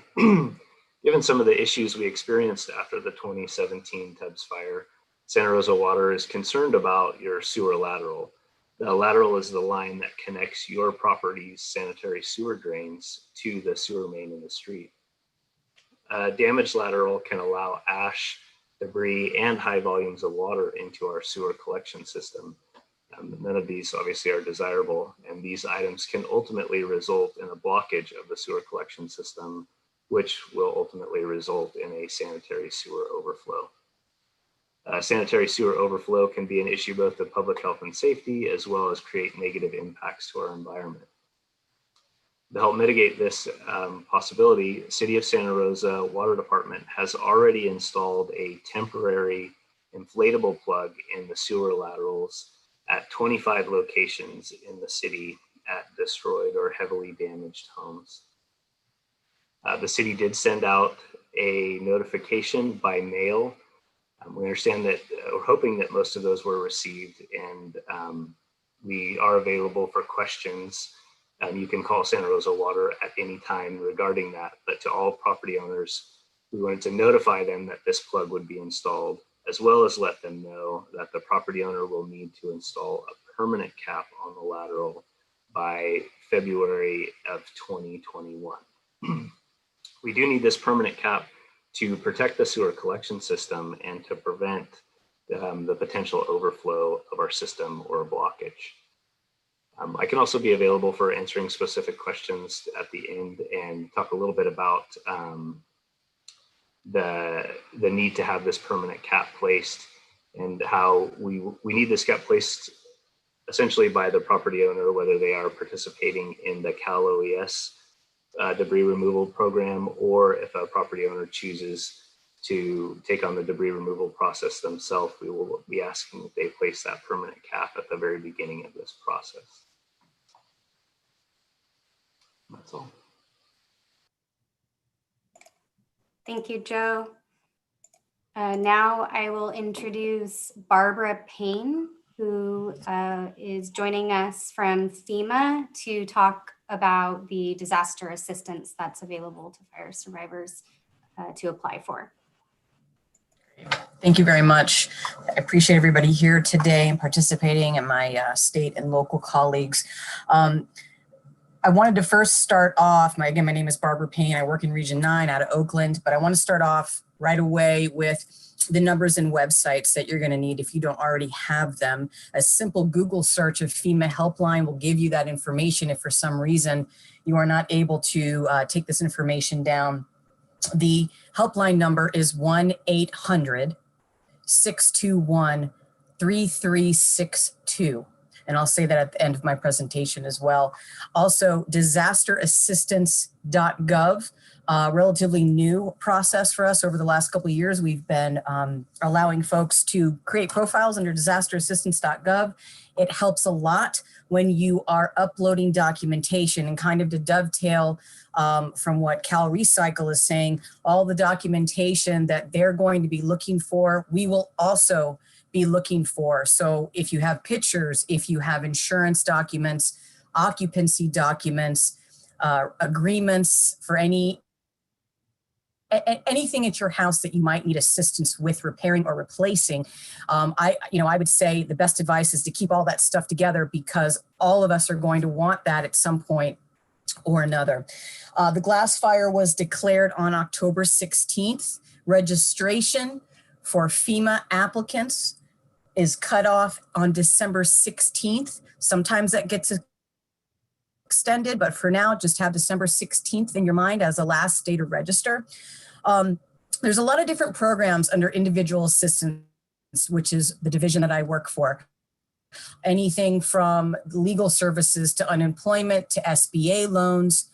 given some of the issues we experienced after the 2017 Tubbs fire, Santa Rosa Water is concerned about your sewer lateral. The lateral is the line that connects your property's sanitary sewer drains to the sewer main in the street. A damaged lateral can allow ash, debris, and high volumes of water into our sewer collection system. None of these obviously are desirable, and these items can ultimately result in a blockage of the sewer collection system, which will ultimately result in a sanitary sewer overflow. Sanitary sewer overflow can be an issue both of public health and safety, as well as create negative impacts to our environment. To help mitigate this possibility, City of Santa Rosa Water Department has already installed a temporary inflatable plug in the sewer laterals at 25 locations in the city at destroyed or heavily damaged homes. The city did send out a notification by mail. We understand that, we're hoping that most of those were received, and we are available for questions. You can call Santa Rosa Water at any time regarding that, but to all property owners, we wanted to notify them that this plug would be installed, as well as let them know that the property owner will need to install a permanent cap on the lateral by February of 2021. We do need this permanent cap to protect the sewer collection system and to prevent the potential overflow of our system or blockage. I can also be available for answering specific questions at the end and talk a little bit about the need to have this permanent cap placed and how we need this cap placed essentially by the property owner, whether they are participating in the Cal OES debris removal program, or if a property owner chooses to take on the debris removal process themselves, we will be asking that they place that permanent cap at the very beginning of this process. That's all. Thank you, Joe. Now I will introduce Barbara Payne, who is joining us from FEMA to talk about the disaster assistance that's available to fire survivors to apply for. Thank you very much. I appreciate everybody here today and participating, and my state and local colleagues. I wanted to first start off, my name is Barbara Payne. I work in Region 9 out of Oakland, but I want to start off right away with the numbers and websites that you're going to need if you don't already have them. A simple Google search of FEMA helpline will give you that information if for some reason you are not able to take this information down. The helpline number is 1-800-621-3362. And I'll say that at the end of my presentation as well. Also, Disasterassistance.gov, relatively new process for us over the last couple of years. We've been allowing folks to create profiles under Disasterassistance.gov. It helps a lot when you are uploading documentation, and kind of to dovetail from what Cal Recycle is saying, all the documentation that they're going to be looking for, we will also be looking for. So if you have pictures, if you have insurance documents, occupancy documents, agreements for anything at your house that you might need assistance with repairing or replacing, I would say the best advice is to keep all that stuff together, because all of us are going to want that at some point or another. The glass fire was declared on October 16th. Registration for FEMA applicants is cut off on December 16th. Sometimes that gets extended, but for now, just have December 16th in your mind as a last day to register. There's a lot of different programs under individual assistance, which is the division that I work for. Anything from legal services to unemployment to SBA loans,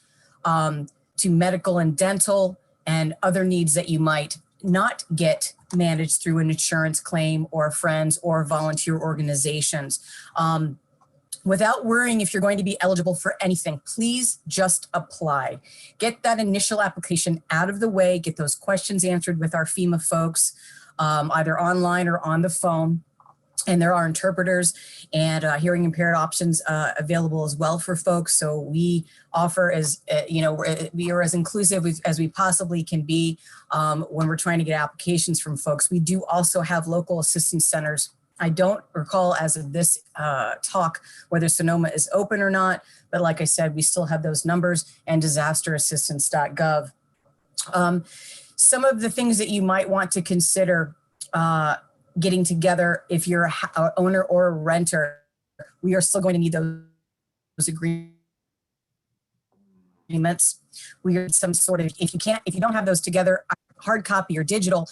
to medical and dental and other needs that you might not get managed through an insurance claim or friends or volunteer organizations. Without worrying if you're going to be eligible for anything, please just apply. Get that initial application out of the way, get those questions answered with our FEMA folks, either online or on the phone. And there are interpreters and hearing impaired options available as well for folks. So we offer we are as inclusive as we possibly can be when we're trying to get applications from folks. We do also have local assistance centers. I don't recall as of this talk whether Sonoma is open or not, but like I said, we still have those numbers, and Disasterassistance.gov. Some of the things that you might want to consider getting together if you're an owner or a renter, we are still going to need those agreements. We are some sort of, if you don't have those together, hard copy or digital,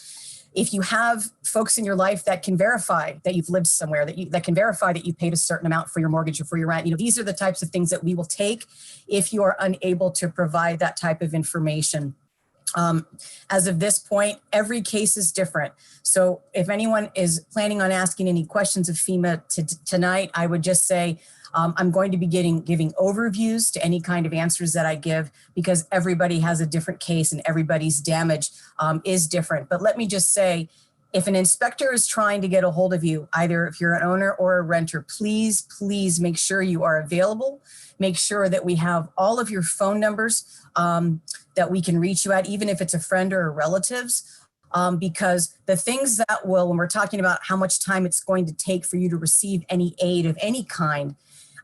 if you have folks in your life that can verify that you've lived somewhere, that can verify that you paid a certain amount for your mortgage or for your rent, these are the types of things that we will take if you are unable to provide that type of information. As of this point, every case is different. So if anyone is planning on asking any questions of FEMA tonight, I would just say, I'm going to be giving overviews to any kind of answers that I give, because everybody has a different case and everybody's damage is different. But let me just say, if an inspector is trying to get a hold of you, either if you're an owner or a renter, please make sure you are available. Make sure that we have all of your phone numbers that we can reach you at, even if it's a friend or a relatives. Because the things that when we're talking about how much time it's going to take for you to receive any aid of any kind,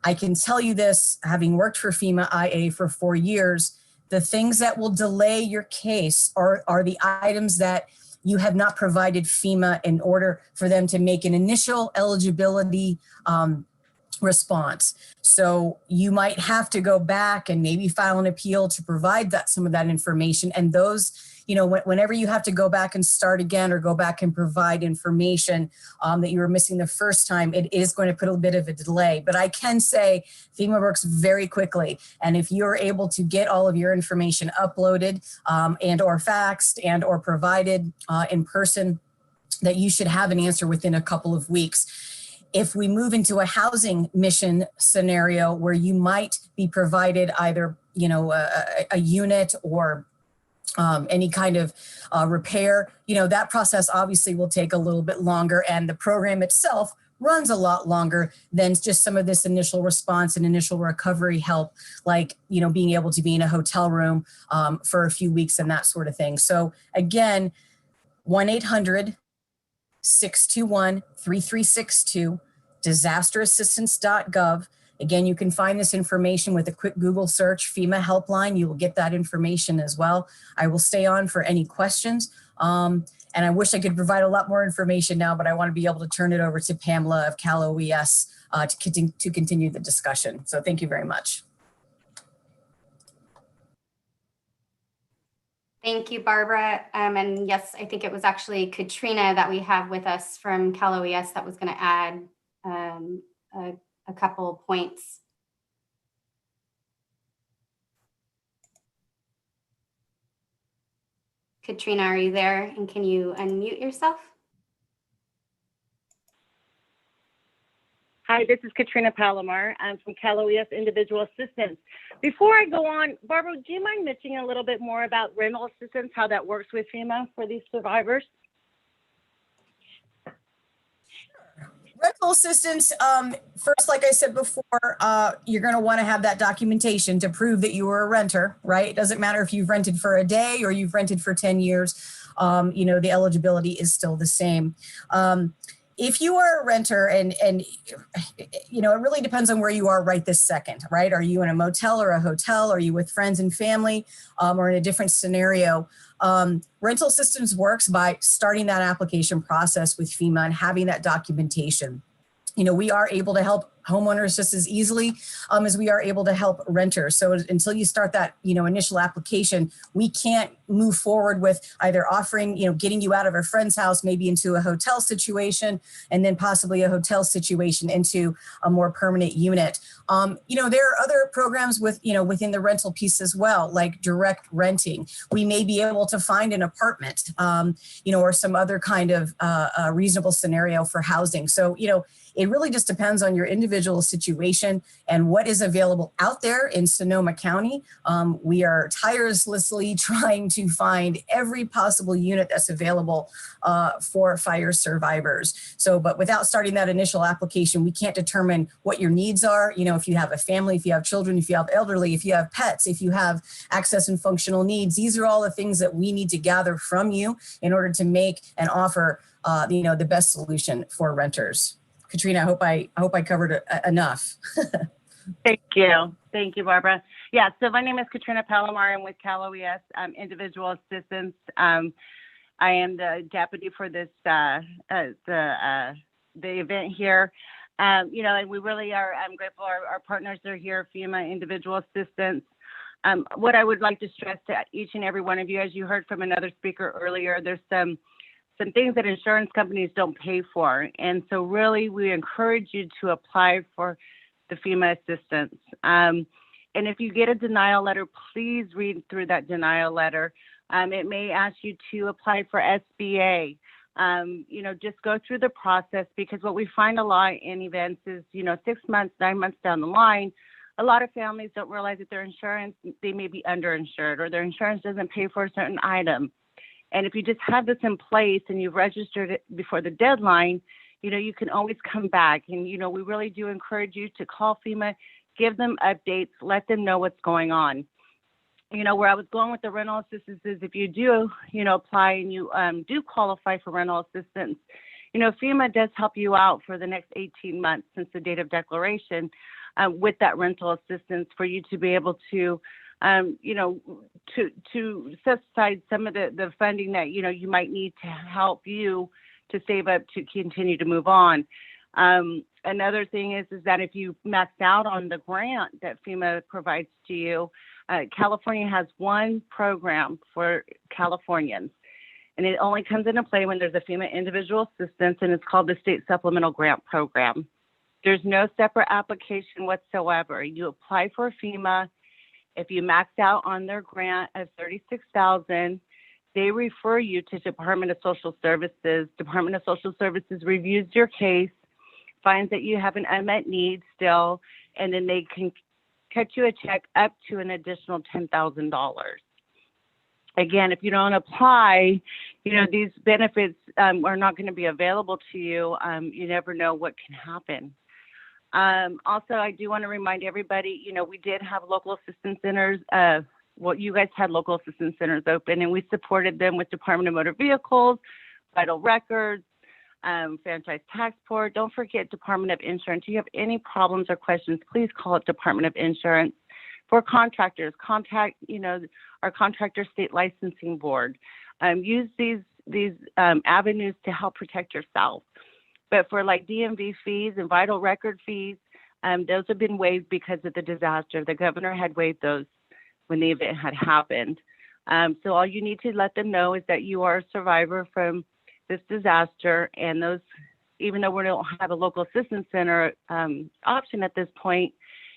I can tell you this, having worked for FEMA IA for 4 years, the things that will delay your case are the items that you have not provided FEMA in order for them to make an initial eligibility response. So you might have to go back and maybe file an appeal to provide some of that information. And those, whenever you have to go back and start again or go back and provide information that you were missing the first time, it is going to put a bit of a delay. But I can say FEMA works very quickly. And if you're able to get all of your information uploaded and or faxed and or provided in person, that you should have an answer within a couple of weeks. If we move into a housing mission scenario where you might be provided either, a unit or any kind of repair, that process obviously will take a little bit longer, and the program itself runs a lot longer than just some of this initial response and initial recovery help, like, being able to be in a hotel room for a few weeks and that sort of thing. So again, 1-800-621-3362, Disasterassistance.gov. Again, you can find this information with a quick Google search, FEMA helpline. You will get that information as well. I will stay on for any questions. And I wish I could provide a lot more information now, but I want to be able to turn it over to Pamela of Cal OES to continue the discussion. So thank you very much. Thank you, Barbara. And yes, I think it was actually Katrina that we have with us from Cal OES that was going to add a couple points. Katrina, are you there? And can you unmute yourself? Hi, this is Katrina Palomar. I'm from Cal OES Individual Assistance. Before I go on, Barbara, do you mind mentioning a little bit more about rental assistance, how that works with FEMA for these survivors? Rental assistance, first, like I said before, you're going to want to have that documentation to prove that you were a renter, right? It doesn't matter if you've rented for a day or you've rented for 10 years, the eligibility is still the same. If you are a renter and it really depends on where you are right this second, right? Are you in a motel or a hotel? Are you with friends and family or in a different scenario? Rental assistance works by starting that application process with FEMA and having that documentation. We are able to help homeowners just as easily as we are able to help renters. So until you start that, initial application, we can't move forward with either offering, getting you out of a friend's house, maybe into a hotel situation, and then possibly a hotel situation into a more permanent unit. There are other programs within the rental piece as well, like direct renting. We may be able to find an apartment, or some other kind of reasonable scenario for housing. So, it really just depends on your individual situation and what is available out there in Sonoma County. We are tirelessly trying to find every possible unit that's available for fire survivors. So, but without starting that initial application, we can't determine what your needs are. If you have a family, if you have children, if you have elderly, if you have pets, if you have access and functional needs, these are all the things that we need to gather from you in order to make and offer, the best solution for renters. Katrina, I hope I covered enough. Thank you, Barbara. Yeah, so my name is Katrina Palomar. I'm with Cal OES Individual Assistance. I am the deputy for this the event here. And we really are. I'm grateful our partners are here, FEMA Individual Assistance. What I would like to stress to each and every one of you, as you heard from another speaker earlier, there's some things that insurance companies don't pay for. And so really, we encourage you to apply for the FEMA assistance. And if you get a denial letter, please read through that denial letter. It may ask you to apply for SBA. Just go through the process, because what we find a lot in events is, 6 months, 9 months down the line, a lot of families don't realize that their insurance, they may be underinsured, or their insurance doesn't pay for a certain item. And if you just have this in place and you've registered it before the deadline, you can always come back. And, we really do encourage you to call FEMA, give them updates, let them know what's going on. Where I was going with the rental assistance is if you do, apply and you do qualify for rental assistance, FEMA does help you out for the next 18 months since the date of declaration. with that rental assistance for you to be able to, to set aside some of the funding that, you might need to help you to save up to continue to move on. Another thing is that if you max out on the grant that FEMA provides to you, California has one program for Californians, and it only comes into play when there's a FEMA individual assistance, and it's called the State Supplemental Grant Program. There's no separate application whatsoever. You apply for FEMA. If you max out on their grant of $36,000, they refer you to Department of Social Services. Department of Social Services reviews your case, finds that you have an unmet need still, and then they can cut you a check up to an additional $10,000. Again, if you don't apply, these benefits are not going to be available to you. You never know what can happen. Also, I do want to remind everybody, we did have local assistance centers. You guys had local assistance centers open, and we supported them with Department of Motor Vehicles, vital records, franchise tax board. Don't forget Department of Insurance. If you have any problems or questions, please call it Department of Insurance. For contractors, contact, our contractor state licensing board. Use these avenues to help protect yourself. But for like DMV fees and vital record fees, those have been waived because of the disaster. The governor had waived those when the event had happened. So all you need to let them know is that you are a survivor from this disaster, and those, even though we don't have a local assistance center option at this point,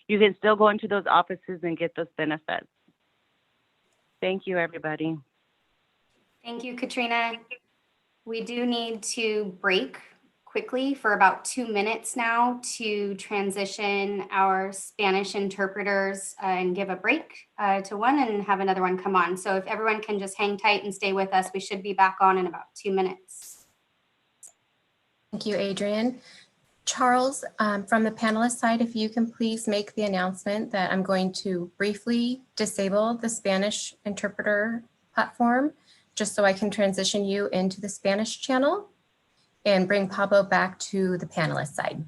you can still go into those offices and get those benefits. Thank you, everybody. Thank you, Katrina. We do need to break quickly for about 2 minutes now to transition our Spanish interpreters and give a break to one and have another one come on. So if everyone can just hang tight and stay with us, we should be back on in about 2 minutes. Thank you, Adrian. Charles, from the panelist side, if you can please make the announcement that I'm going to briefly disable the Spanish interpreter platform, just so I can transition you into the Spanish channel and bring Pablo back to the panelist side.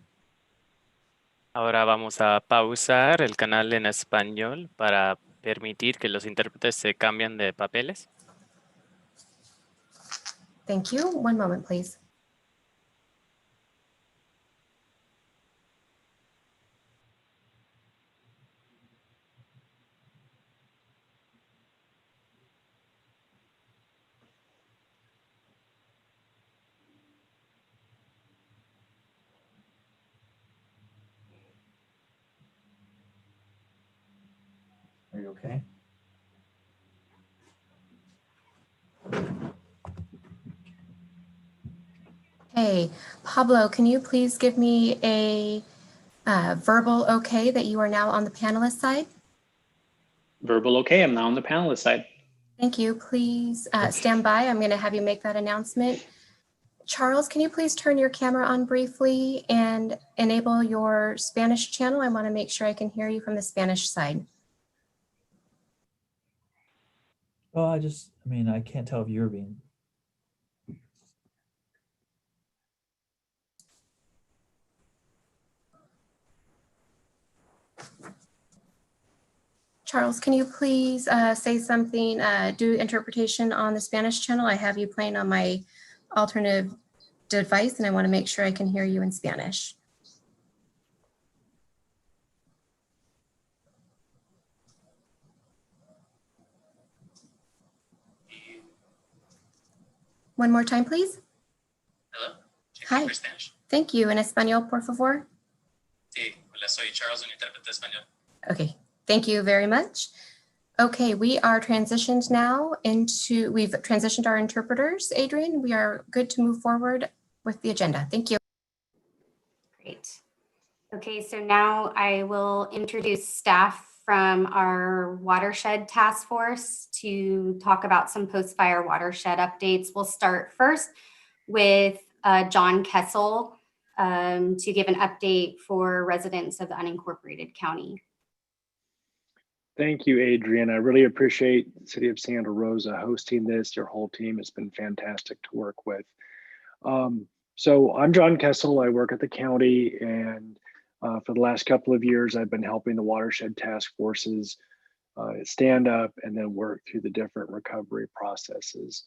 Ahora vamos a pausar el canal en español para permitir que los intérpretes se cambien de papeles. Thank you. One moment, please. Are you okay? Hey, Pablo, can you please give me a verbal okay that you are now on the panelist side? Verbal okay, I'm now on the panelist side. Thank you. Please stand by. I'm going to have you make that announcement. Charles, can you please turn your camera on briefly and enable your Spanish channel? I want to make sure I can hear you from the Spanish side. Well, I can't tell if you're being. Charles, can you please say something, do interpretation on the Spanish channel? I have you playing on my alternative device, and I want to make sure I can hear you in Spanish. One more time, please. Hello. Hi. Thank you. En español, por favor. Sí, hola, soy Charles, un intérprete español. Okay, thank you very much. Okay, we are transitioned now into, we've transitioned our interpreters, Adrian. We are good to move forward with the agenda. Thank you. Great. Okay, so now I will introduce staff from our watershed task force to talk about some post-fire watershed updates. We'll start first with John Kessel to give an update for residents of the unincorporated county. Thank you, Adrian. I really appreciate the City of Santa Rosa hosting this. Your whole team has been fantastic to work with. So I'm John Kessel. I work at the county, and For the last couple of years, I've been helping the watershed task forces stand up and then work through the different recovery processes.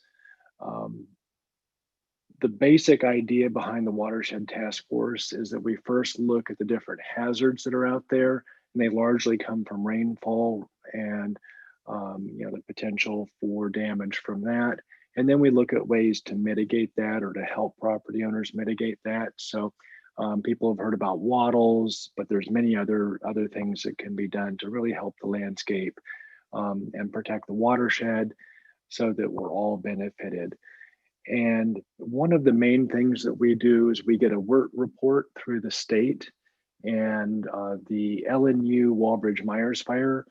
The basic idea behind the watershed task force is that we first look at the different hazards that are out there, and they largely come from rainfall and the potential for damage from that. And then we look at ways to mitigate that or to help property owners mitigate that. So people have heard about wattles, but there's many other things that can be done to really help the landscape and protect the watershed so that we're all benefited. And one of the main things that we do is we get a WERT report through the state, and the LNU Walbridge Meyers fire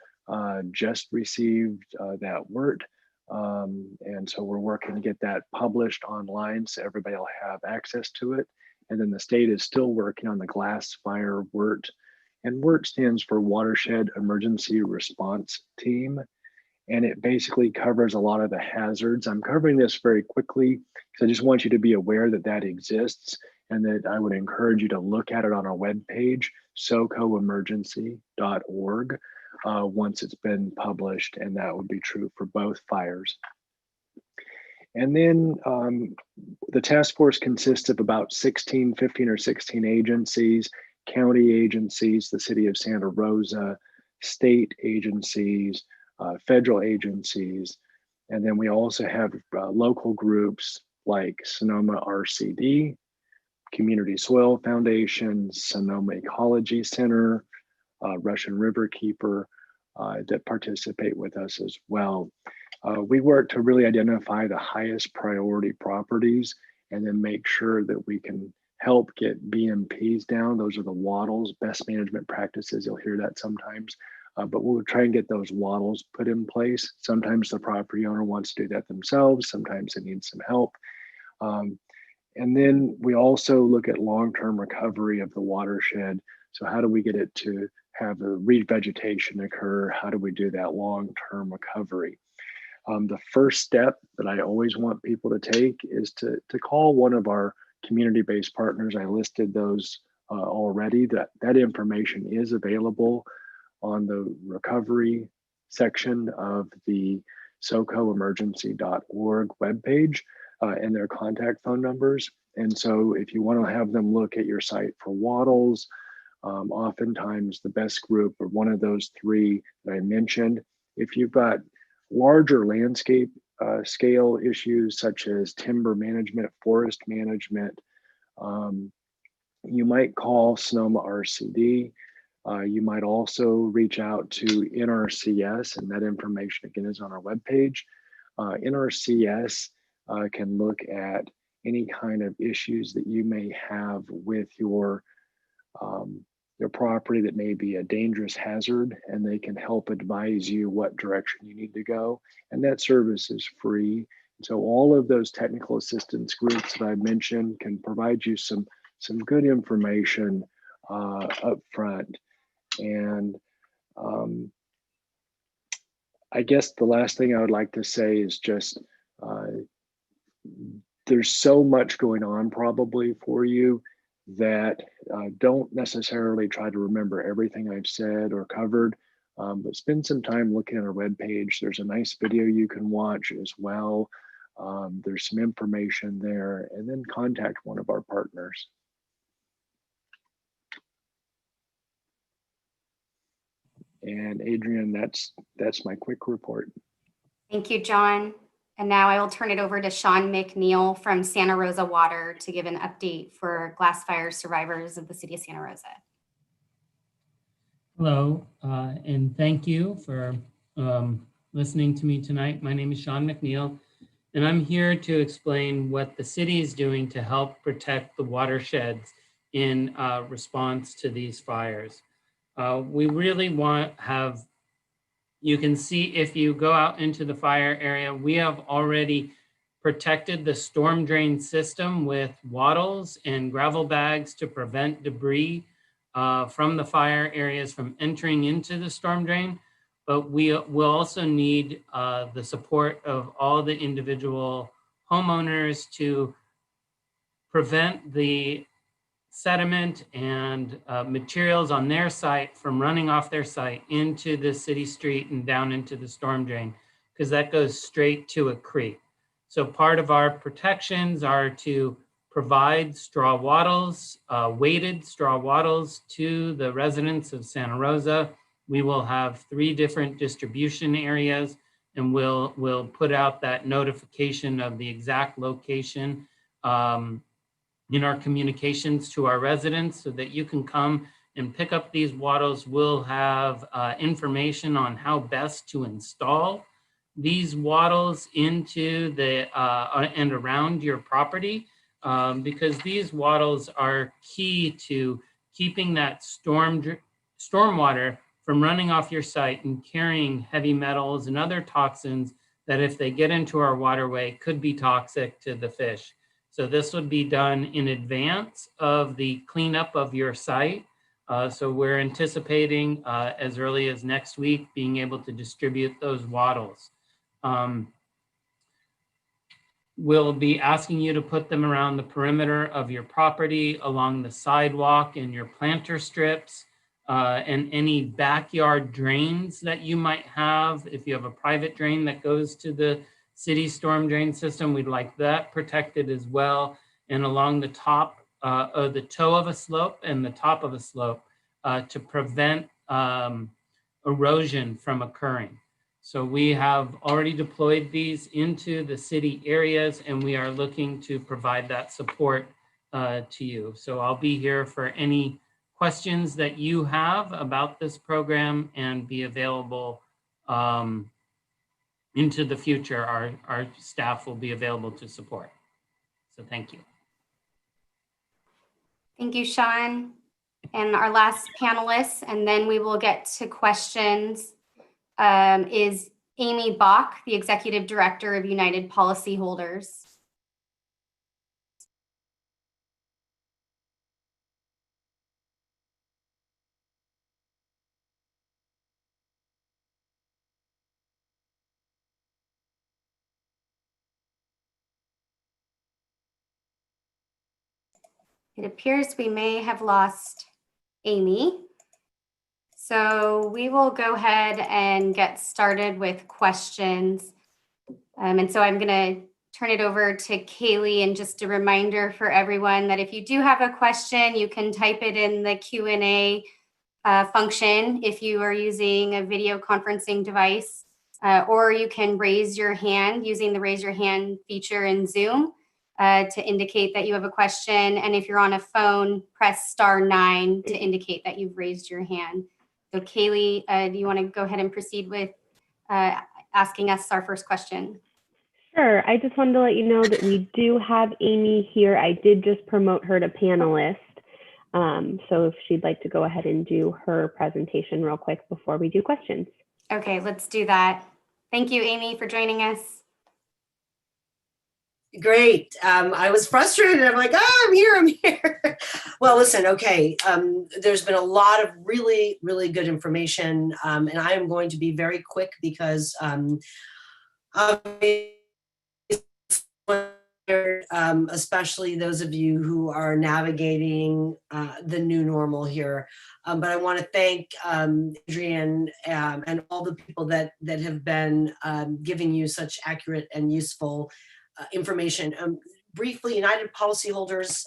just received that WERT. And so we're working to get that published online so everybody will have access to it. And then the state is still working on the glass fire WERT. And WERT stands for Watershed Emergency Response Team. And it basically covers a lot of the hazards. I'm covering this very quickly because I just want you to be aware that that exists, and that I would encourage you to look at it on our webpage, socoemergency.org, once it's been published, and that would be true for both fires. And then the task force consists of about 15 or 16 agencies, county agencies, the City of Santa Rosa, state agencies, federal agencies, and then we also have local groups like Sonoma RCD, Community Soil Foundation, Sonoma Ecology Center, Russian River Keeper that participate with us as well. We work to really identify the highest priority properties and then make sure that we can help get BMPs down. Those are the wattles, best management practices. You'll hear that sometimes. But we'll try and get those wattles put in place. Sometimes the property owner wants to do that themselves. Sometimes they need some help. And then we also look at long-term recovery of the watershed. So how do we get it to have the revegetation occur? How do we do that long-term recovery? The first step that I always want people to take is to call one of our community-based partners. I listed those already. That information is available on the recovery section of the socoemergency.org webpage and their contact phone numbers. And so if you want to have them look at your site for wattles, oftentimes the best group are one of those three that I mentioned. If you've got larger landscape scale issues such as timber management, forest management, you might call Sonoma RCD. You might also reach out to NRCS, and that information again is on our webpage. NRCS can look at any kind of issues that you may have with your property that may be a dangerous hazard, and they can help advise you what direction you need to go. And that service is free. So all of those technical assistance groups that I mentioned can provide you some good information up front. And I guess the last thing I would like to say is just there's so much going on probably for you that don't necessarily try to remember everything I've said or covered, but spend some time looking at our webpage. There's a nice video you can watch as well. There's some information there, and then contact one of our partners. And Adrian, that's my quick report. Thank you, John. And now I will turn it over to Sean McNeil from Santa Rosa Water to give an update for glass fire survivors of the City of Santa Rosa. Hello, and thank you for listening to me tonight. My name is Sean McNeil, and I'm here to explain what the city is doing to help protect the watersheds in response to these fires. We really you can see if you go out into the fire area, we have already protected the storm drain system with wattles and gravel bags to prevent debris from the fire areas from entering into the storm drain. But we will also need the support of all the individual homeowners to prevent the sediment and materials on their site from running off their site into the city street and down into the storm drain, because that goes straight to a creek. So part of our protections are to provide straw wattles, weighted straw wattles to the residents of Santa Rosa. We will have 3 different distribution areas, and we'll put out that notification of the exact location in our communications to our residents so that you can come and pick up these wattles. We'll have information on how best to install these wattles into the and around your property, because these wattles are key to keeping that stormwater from running off your site and carrying heavy metals and other toxins that, if they get into our waterway, could be toxic to the fish. So this would be done in advance of the cleanup of your site. So we're anticipating as early as next week being able to distribute those wattles. We'll be asking you to put them around the perimeter of your property, along the sidewalk and your planter strips, and any backyard drains that you might have. If you have a private drain that goes to the city storm drain system, we'd like that protected as well. And along the top of the toe of a slope and the top of a slope to prevent erosion from occurring. So we have already deployed these into the city areas, and we are looking to provide that support to you. So I'll be here for any questions that you have about this program and be available into the future. Our staff will be available to support. So thank you. Thank you, Sean. And our last panelist, and then we will get to questions, is Amy Bach, the Executive Director of United Policyholders. It appears we may have lost Amy. So we will go ahead and get started with questions. And so I'm going to turn it over to Kaylee, and just a reminder for everyone that if you do have a question, you can type it in the Q&A function if you are using a video conferencing device, or you can raise your hand using the raise your hand feature in Zoom to indicate that you have a question. And if you're on a phone, press *9 to indicate that you've raised your hand. So Kaylee, do you want to go ahead and proceed with asking us our first question? Sure. I just wanted to let you know that we do have Amy here. I did just promote her to panelist. So if she'd like to go ahead and do her presentation real quick before we do questions. Okay, let's do that. Thank you, Amy, for joining us. Great. I was frustrated. I'm like, I'm here. Well, listen, okay. There's been a lot of really, really good information. And I am going to be very quick because especially those of you who are navigating the new normal here. But I want to thank Adrian and all the people that have been giving you such accurate and useful information. Briefly, United Policyholders,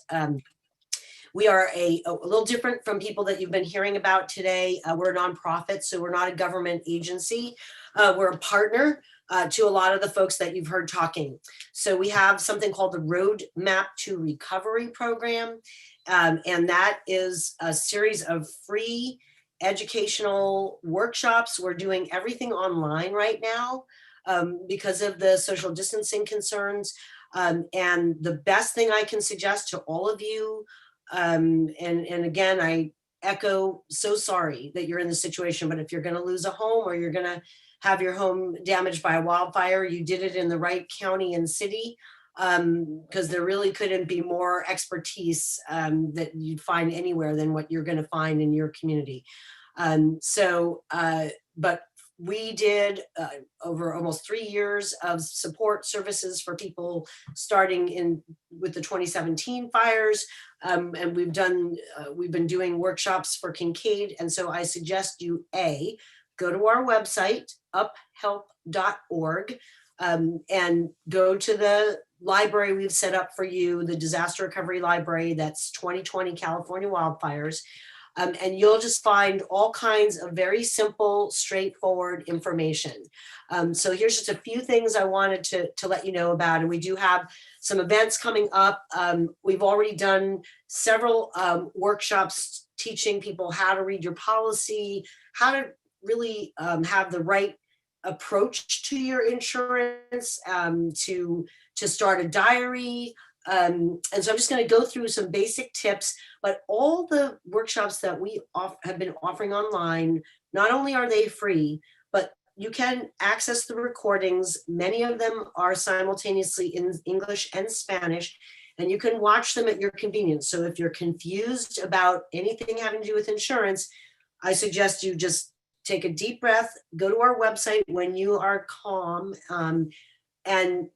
we are a little different from people that you've been hearing about today. We're a nonprofit, so we're not a government agency. We're a partner to a lot of the folks that you've heard talking. So we have something called the Roadmap to Recovery program, and that is a series of free educational workshops. We're doing everything online right now because of the social distancing concerns. And the best thing I can suggest to all of you, and again, I echo, so sorry that you're in this situation, but if you're going to lose a home or you're going to have your home damaged by a wildfire, you did it in the right county and city, because there really couldn't be more expertise that you'd find anywhere than what you're going to find in your community. But We did over almost 3 years of support services for people starting with the 2017 fires. And we've been doing workshops for Kincaid. And so I suggest you go to our website, uphelp.org, and go to the library we've set up for you, the Disaster Recovery Library, that's 2020 California Wildfires. And you'll just find all kinds of very simple, straightforward information. So here's just a few things I wanted to let you know about. And we do have some events coming up. We've already done several workshops teaching people how to read your policy, how to really have the right approach to your insurance, to start a diary. And so I'm just going to go through some basic tips, but all the workshops that we have been offering online, not only are they free, but you can access the recordings. Many of them are simultaneously in English and Spanish, and you can watch them at your convenience. So if you're confused about anything having to do with insurance, I suggest you just take a deep breath, go to our website when you are calm, and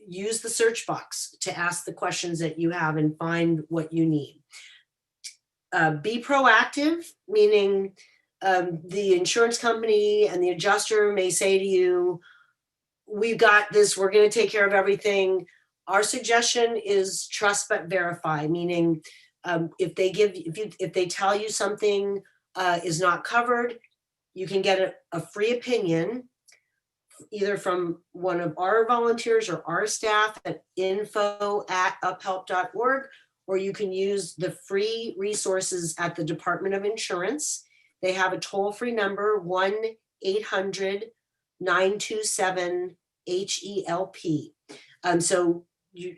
use the search box to ask the questions that you have and find what you need. Be proactive, meaning the insurance company and the adjuster may say to you, we've got this, we're going to take care of everything. Our suggestion is trust but verify, meaning if they tell you something is not covered, you can get a free opinion either from one of our volunteers or our staff at info@uphelp.org, or you can use the free resources at the Department of Insurance. They have a toll-free number, 1-800-927-HELP. So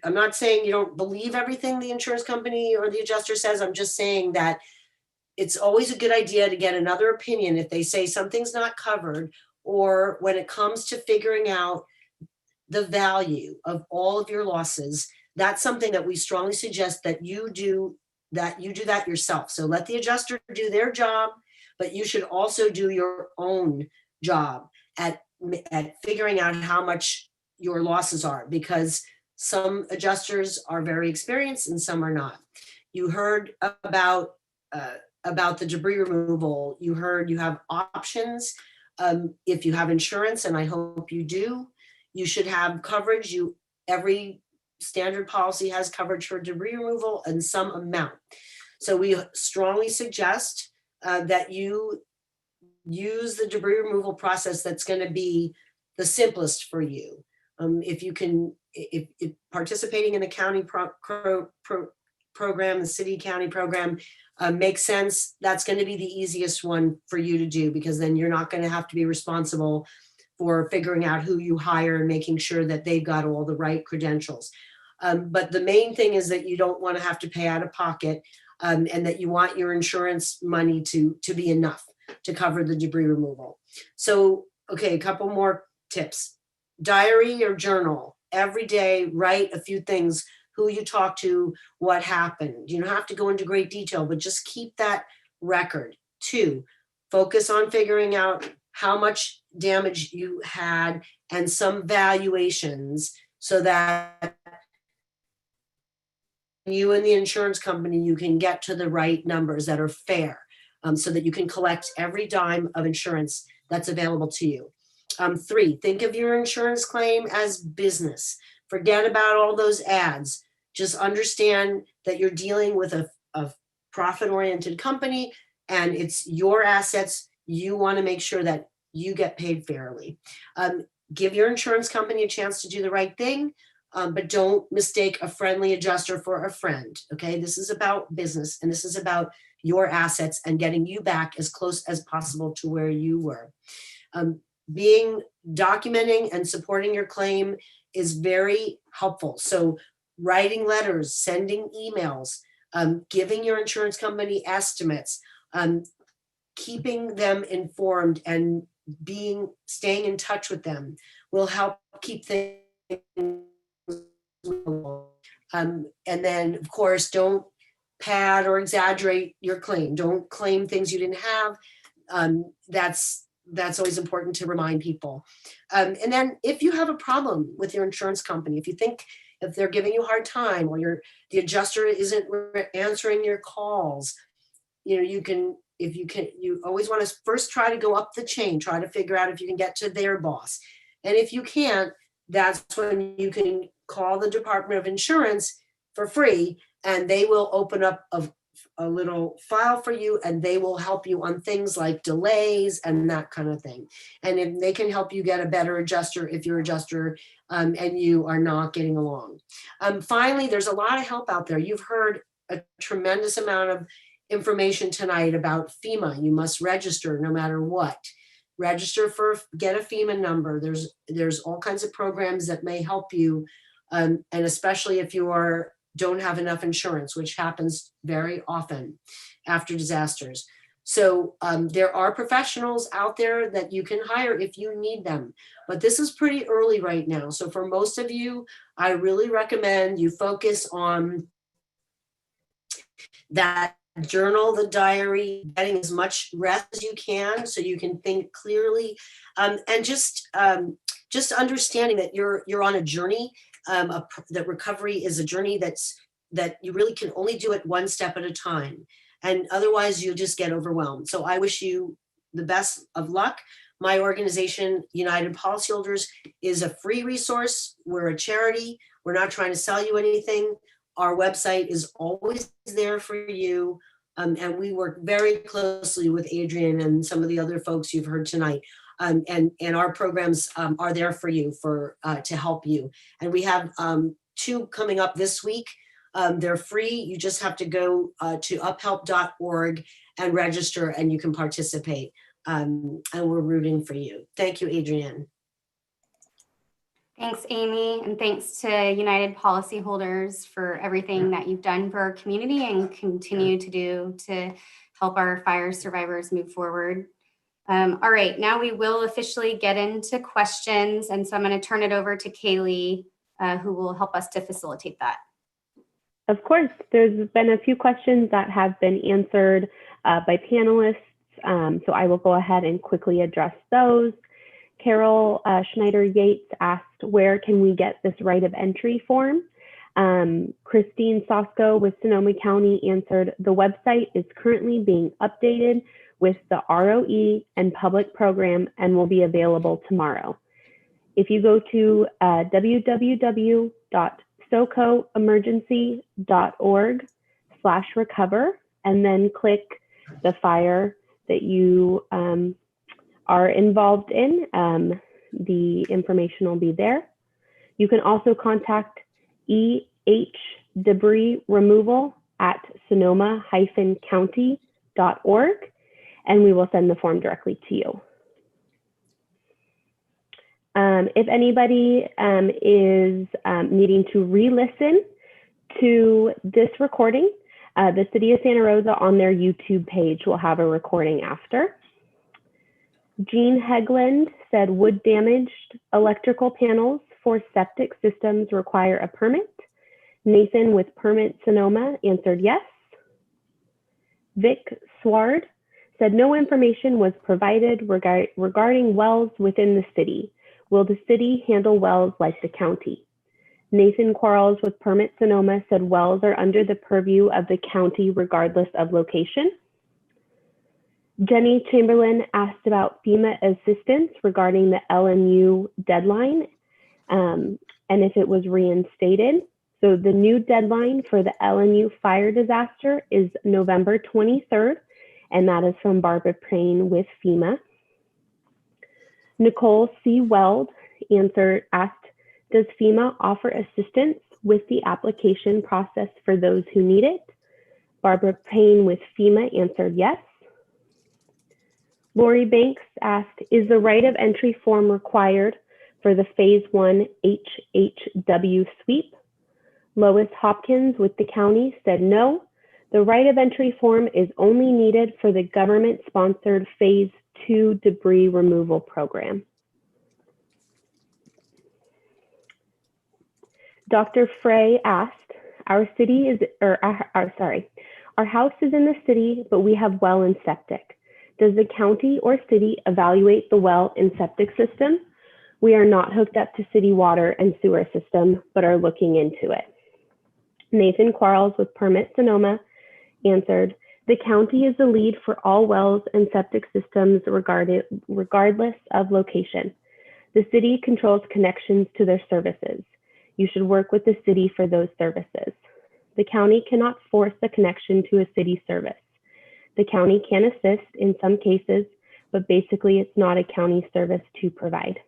I'm not saying you don't believe everything the insurance company or the adjuster says. I'm just saying that it's always a good idea to get another opinion if they say something's not covered, or when it comes to figuring out the value of all of your losses. That's something that we strongly suggest that you do that yourself. So let the adjuster do their job, but you should also do your own job at figuring out how much your losses are, because some adjusters are very experienced and some are not. You heard about the debris removal. You heard you have options. If you have insurance, and I hope you do, you should have coverage. Every standard policy has coverage for debris removal and some amount. So we strongly suggest that you use the debris removal process that's going to be the simplest for you. If participating in the county program, the city county program makes sense, that's going to be the easiest one for you to do, because then you're not going to have to be responsible for figuring out who you hire and making sure that they've got all the right credentials. But the main thing is that you don't want to have to pay out of pocket, and that you want your insurance money to be enough to cover the debris removal. So, okay, a couple more tips. Diary or journal. Every day, write a few things: who you talk to, what happened. You don't have to go into great detail, but just keep that record. 2, focus on figuring out how much damage you had and some valuations, so that you and the insurance company, you can get to the right numbers that are fair, so that you can collect every dime of insurance that's available to you. 3, think of your insurance claim as business. Forget about all those ads. Just understand that you're dealing with a profit-oriented company, and it's your assets. You want to make sure that you get paid fairly. Give your insurance company a chance to do the right thing, but don't mistake a friendly adjuster for a friend, okay? This is about business, and this is about your assets and getting you back as close as possible to where you were. Documenting and supporting your claim is very helpful. So writing letters, sending emails, giving your insurance company estimates, keeping them informed and staying in touch with them will help keep things and then, of course, don't pad or exaggerate your claim. Don't claim things you didn't have. That's that's always important to remind people. And then if you have a problem with your insurance company, if you think if they're giving you a hard time or the adjuster isn't answering your calls, you always want to first try to go up the chain, try to figure out if you can get to their boss. And if you can't, that's when you can call the Department of Insurance for free, and they will open up a little file for you, and they will help you on things like delays and that kind of thing. And if they can help you get a better adjuster if your adjuster and you are not getting along. Finally, there's a lot of help out there. You've heard a tremendous amount of information tonight about FEMA. You must register no matter what. Register get a FEMA number. There's all kinds of programs that may help you, and especially if you don't have enough insurance, which happens very often after disasters. So there are professionals out there that you can hire if you need them, but this is pretty early right now. So for most of you, I really recommend you focus on that journal, the diary, getting as much rest as you can so you can think clearly, and just understanding that you're on a journey. That recovery is a journey that you really can only do it one step at a time, and otherwise you just get overwhelmed. So I wish you the best of luck. My organization, United Policyholders, is a free resource. We're a charity. We're not trying to sell you anything. Our website is always there for you. And we work very closely with Adrian and some of the other folks you've heard tonight. And our programs are there for you to help you. And we have 2 coming up this week. They're free. You just have to go to uphelp.org and register, and you can participate. And we're rooting for you. Thank you, Adrian. Thanks, Amy, and thanks to United Policyholders for everything that you've done for our community and continue to do to help our fire survivors move forward. All right, now we will officially get into questions, and so I'm going to turn it over to Kaylee, who will help us to facilitate that. Of course, there's been a few questions that have been answered by panelists, so I will go ahead and quickly address those. Carol Schneider-Yates asked, where can we get this right of entry form? Christine Sosko with Sonoma County answered, the website is currently being updated with the ROE and public program and will be available tomorrow. If you go to www.socoemergency.org/recover and then click the fire that you are involved in, the information will be there. You can also contact EH Debris Removal at sonoma-county.org, and we will send the form directly to you. If anybody is needing to re-listen to this recording, the City of Santa Rosa on their YouTube page will have a recording after. Jean Hegland said, would damaged electrical panels for septic systems require a permit? Nathan with Permit Sonoma answered yes. Vic Sward said, no information was provided regarding wells within the city. Will the city handle wells like the county? Nathan Quarles with Permit Sonoma said wells are under the purview of the county regardless of location. Jenny Chamberlain asked about FEMA assistance regarding the LNU deadline and if it was reinstated. So the new deadline for the LNU fire disaster is November 23rd, and that is from Barbara Payne with FEMA. Nicole C. Weld asked, does FEMA offer assistance with the application process for those who need it? Barbara Payne with FEMA answered yes. Lori Banks asked, is the right of entry form required for the Phase 1 HHW sweep? Lois Hopkins with the county said no. The right of entry form is only needed for the government-sponsored Phase 2 debris removal program. Dr. Frey asked, our house is in the city, but we have well and septic. Does the county or city evaluate the well and septic system? We are not hooked up to city water and sewer system, but are looking into it. Nathan Quarles with Permit Sonoma answered, the county is the lead for all wells and septic systems regardless of location. The city controls connections to their services. You should work with the city for those services. The county cannot force a connection to a city service. The county can assist in some cases, but basically it's not a county service to provide.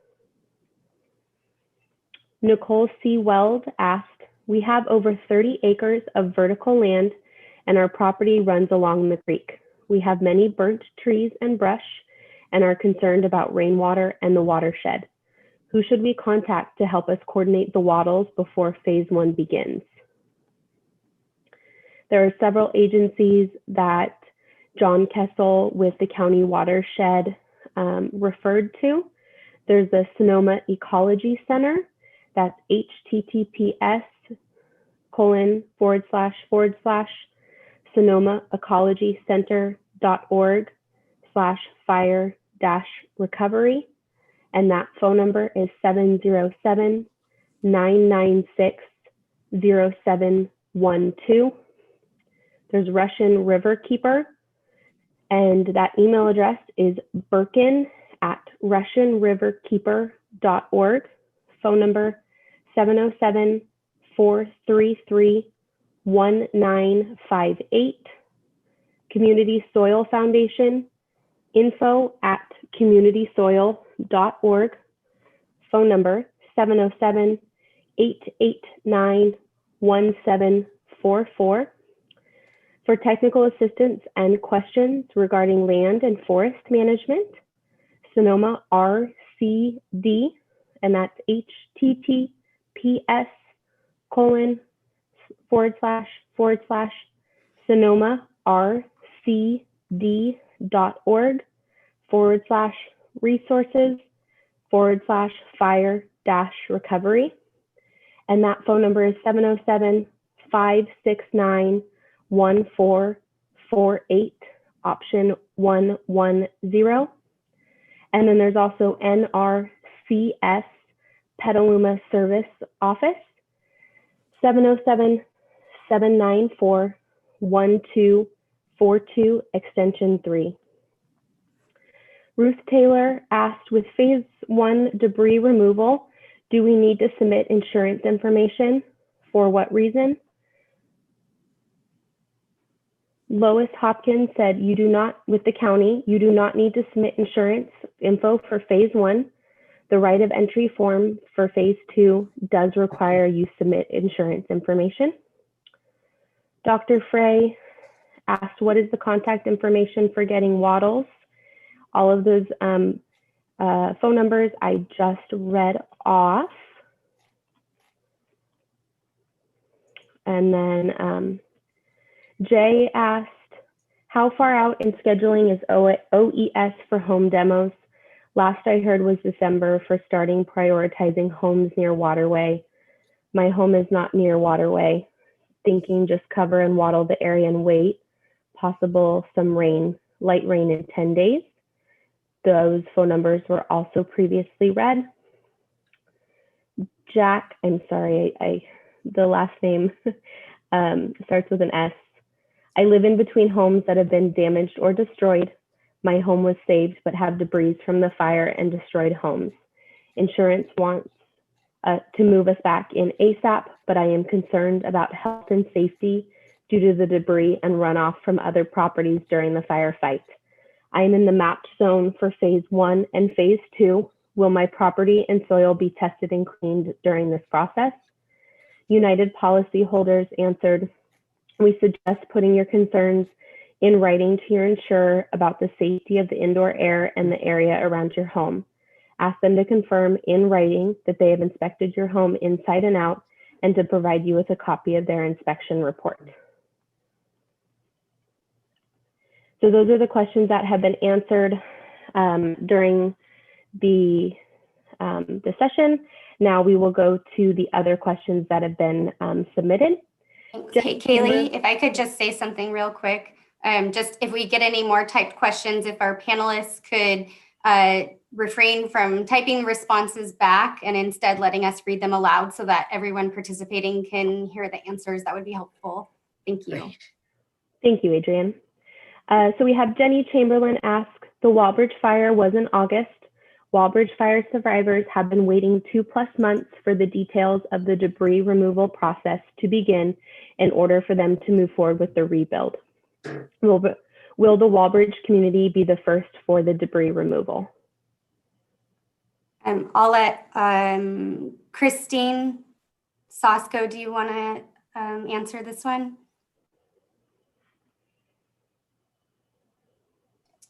Nicole C. Weld asked, we have over 30 acres of vertical land and our property runs along the creek. We have many burnt trees and brush and are concerned about rainwater and the watershed. Who should we contact to help us coordinate the wattles before phase 1 begins? There are several agencies that John Kessel with the County Watershed referred to. There's the Sonoma Ecology Center. That's https://sonoma-ecologycenter.org/fire-recovery. And that phone number is 707-996-0712. There's Russian River Keeper, and that email address is birkin@russianriverkeeper.org. Phone number 707-433-1958. Community Soil Foundation, info@communitysoil.org. Phone number 707-889-1744. For technical assistance and questions regarding land and forest management, Sonoma RCD, and that's https://sonomarcd.org/resources/fire-recovery. And that phone number is 707-569-1448, option 110. And then there's also NRCS Petaluma Service Office, 707-794-1242, extension 3. Ruth Taylor asked, with phase 1 debris removal, do we need to submit insurance information? For what reason? Lois Hopkins said, you do not, with the county, you do not need to submit insurance info for phase 1. The right of entry form for phase 2 does require you submit insurance information. Dr. Frey asked, what is the contact information for getting wattles? All of those phone numbers I just read off. And then Jay asked, how far out in scheduling is OES for home demos? Last I heard was December for starting prioritizing homes near waterway. My home is not near waterway. Thinking just cover and wattle the area and wait. Possible some rain, light rain in 10 days. Those phone numbers were also previously read. Jack, I'm sorry, the last name starts with an S. I live in between homes that have been damaged or destroyed. My home was saved, but have debris from the fire and destroyed homes. Insurance wants to move us back in ASAP, but I am concerned about health and safety due to the debris and runoff from other properties during the firefight. I am in the mapped zone for phase 1 and phase 2. Will my property and soil be tested and cleaned during this process? United policyholders answered, we suggest putting your concerns in writing to your insurer about the safety of the indoor air and the area around your home. Ask them to confirm in writing that they have inspected your home inside and out and to provide you with a copy of their inspection report. So those are the questions that have been answered during the session. Now we will go to the other questions that have been submitted. Hey, Kaylee, if I could just say something real quick. Just if we get any more typed questions, if our panelists could refrain from typing responses back and instead letting us read them aloud so that everyone participating can hear the answers, that would be helpful. Thank you. Thank you, Adrian. So we have Jenny Chamberlain ask, the Walbridge fire was in August. Walbridge fire survivors have been waiting 2+ months for the details of the debris removal process to begin in order for them to move forward with the rebuild. Will the Walbridge community be the first for the debris removal? I'll let Christine Sosco, do you want to answer this one?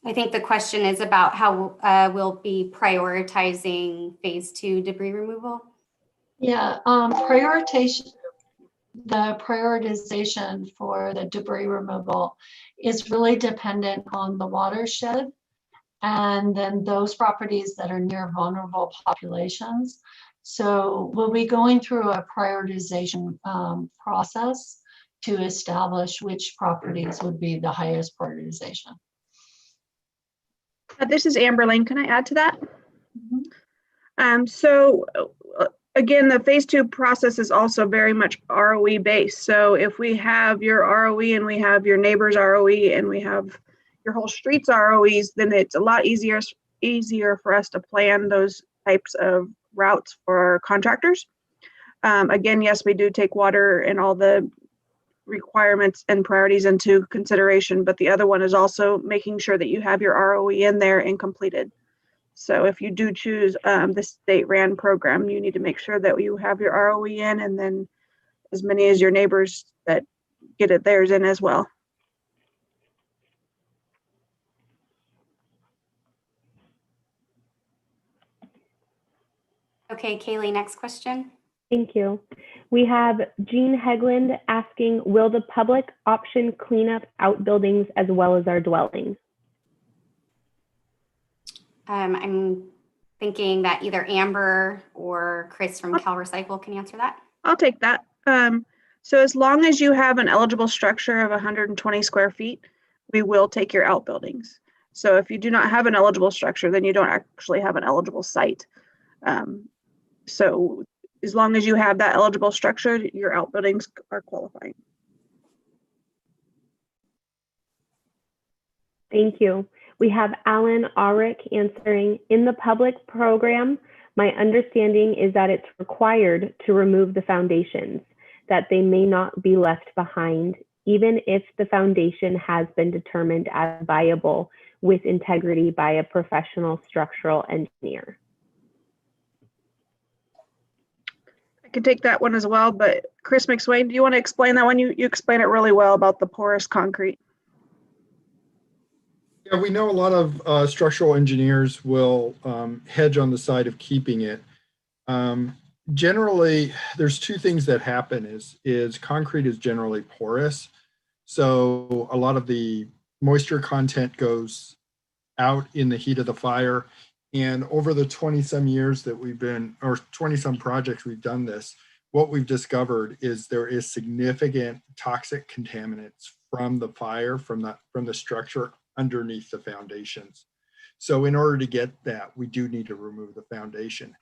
I think the question is about how we'll be prioritizing phase 2 debris removal. Yeah, the prioritization for the debris removal is really dependent on the watershed and then those properties that are near vulnerable populations. So we'll be going through a prioritization process to establish which properties would be the highest prioritization. This is Amberlane. Can I add to that? So again, the phase 2 process is also very much ROE based. So if we have your ROE and we have your neighbor's ROE and we have your whole street's ROEs, then it's a lot easier for us to plan those types of routes for contractors. Again, yes, we do take water and all the requirements and priorities into consideration, but the other one is also making sure that you have your ROE in there and completed. So if you do choose the state ran program, you need to make sure that you have your ROE in, and then as many as your neighbors that get it theirs in as well. Okay, Kaylee, next question. Thank you. We have Jean Hegland asking, will the public option clean up outbuildings as well as our dwellings? I'm thinking that either Amber or Chris from Cal Recycle can answer that. I'll take that. So as long as you have an eligible structure of 120 square feet, we will take your outbuildings. So if you do not have an eligible structure, then you don't actually have an eligible site. So as long as you have that eligible structure, your outbuildings are qualifying. Thank you. We have Alan Aurick answering, in the public program, my understanding is that it's required to remove the foundations, that they may not be left behind, even if the foundation has been determined as viable with integrity by a professional structural engineer. I can take that one as well, but Chris McSwain, do you want to explain that one? You explain it really well about the porous concrete. Yeah, we know a lot of structural engineers will hedge on the side of keeping it. Generally, there's two things that happen is concrete is generally porous. So a lot of the moisture content goes out in the heat of the fire. And over the 20-some years that we've been, or 20-some projects we've done this, what we've discovered is there is significant toxic contaminants from the fire, from the structure underneath the foundations. So in order to get that, we do need to remove the foundation.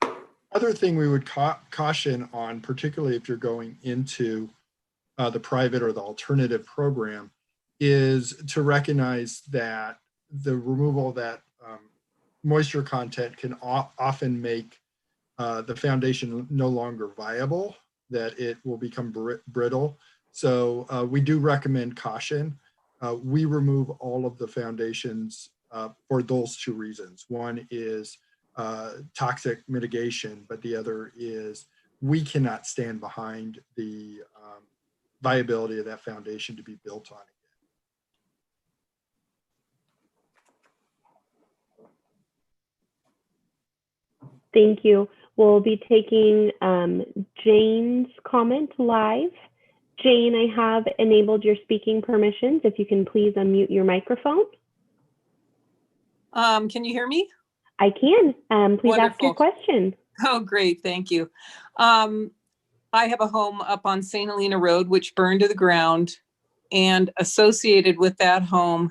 Other thing we would caution on, particularly if you're going into the private or the alternative program, is to recognize that the removal of that moisture content can often make the foundation no longer viable, that it will become brittle. So we do recommend caution. We remove all of the foundations for those two reasons. One is toxic mitigation, but the other is we cannot stand behind the viability of that foundation to be built on. Thank you. We'll be taking Jane's comment live. Jane, I have enabled your speaking permissions. If you can please unmute your microphone. Can you hear me? I can. Please Wonderful. ask your question. Oh, great. Thank you. I have a home up on St. Helena Road, which burned to the ground And associated with that home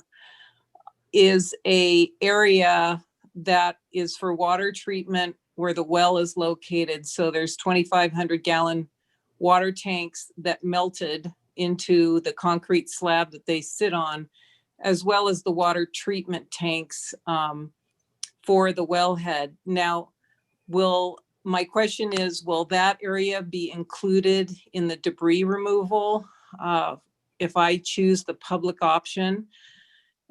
is a area that is for water treatment where the well is located. So there's 2,500 gallon water tanks that melted into the concrete slab that they sit on, as well as the water treatment tanks for the wellhead. Now, my question is, will that area be included in the debris removal if I choose the public option?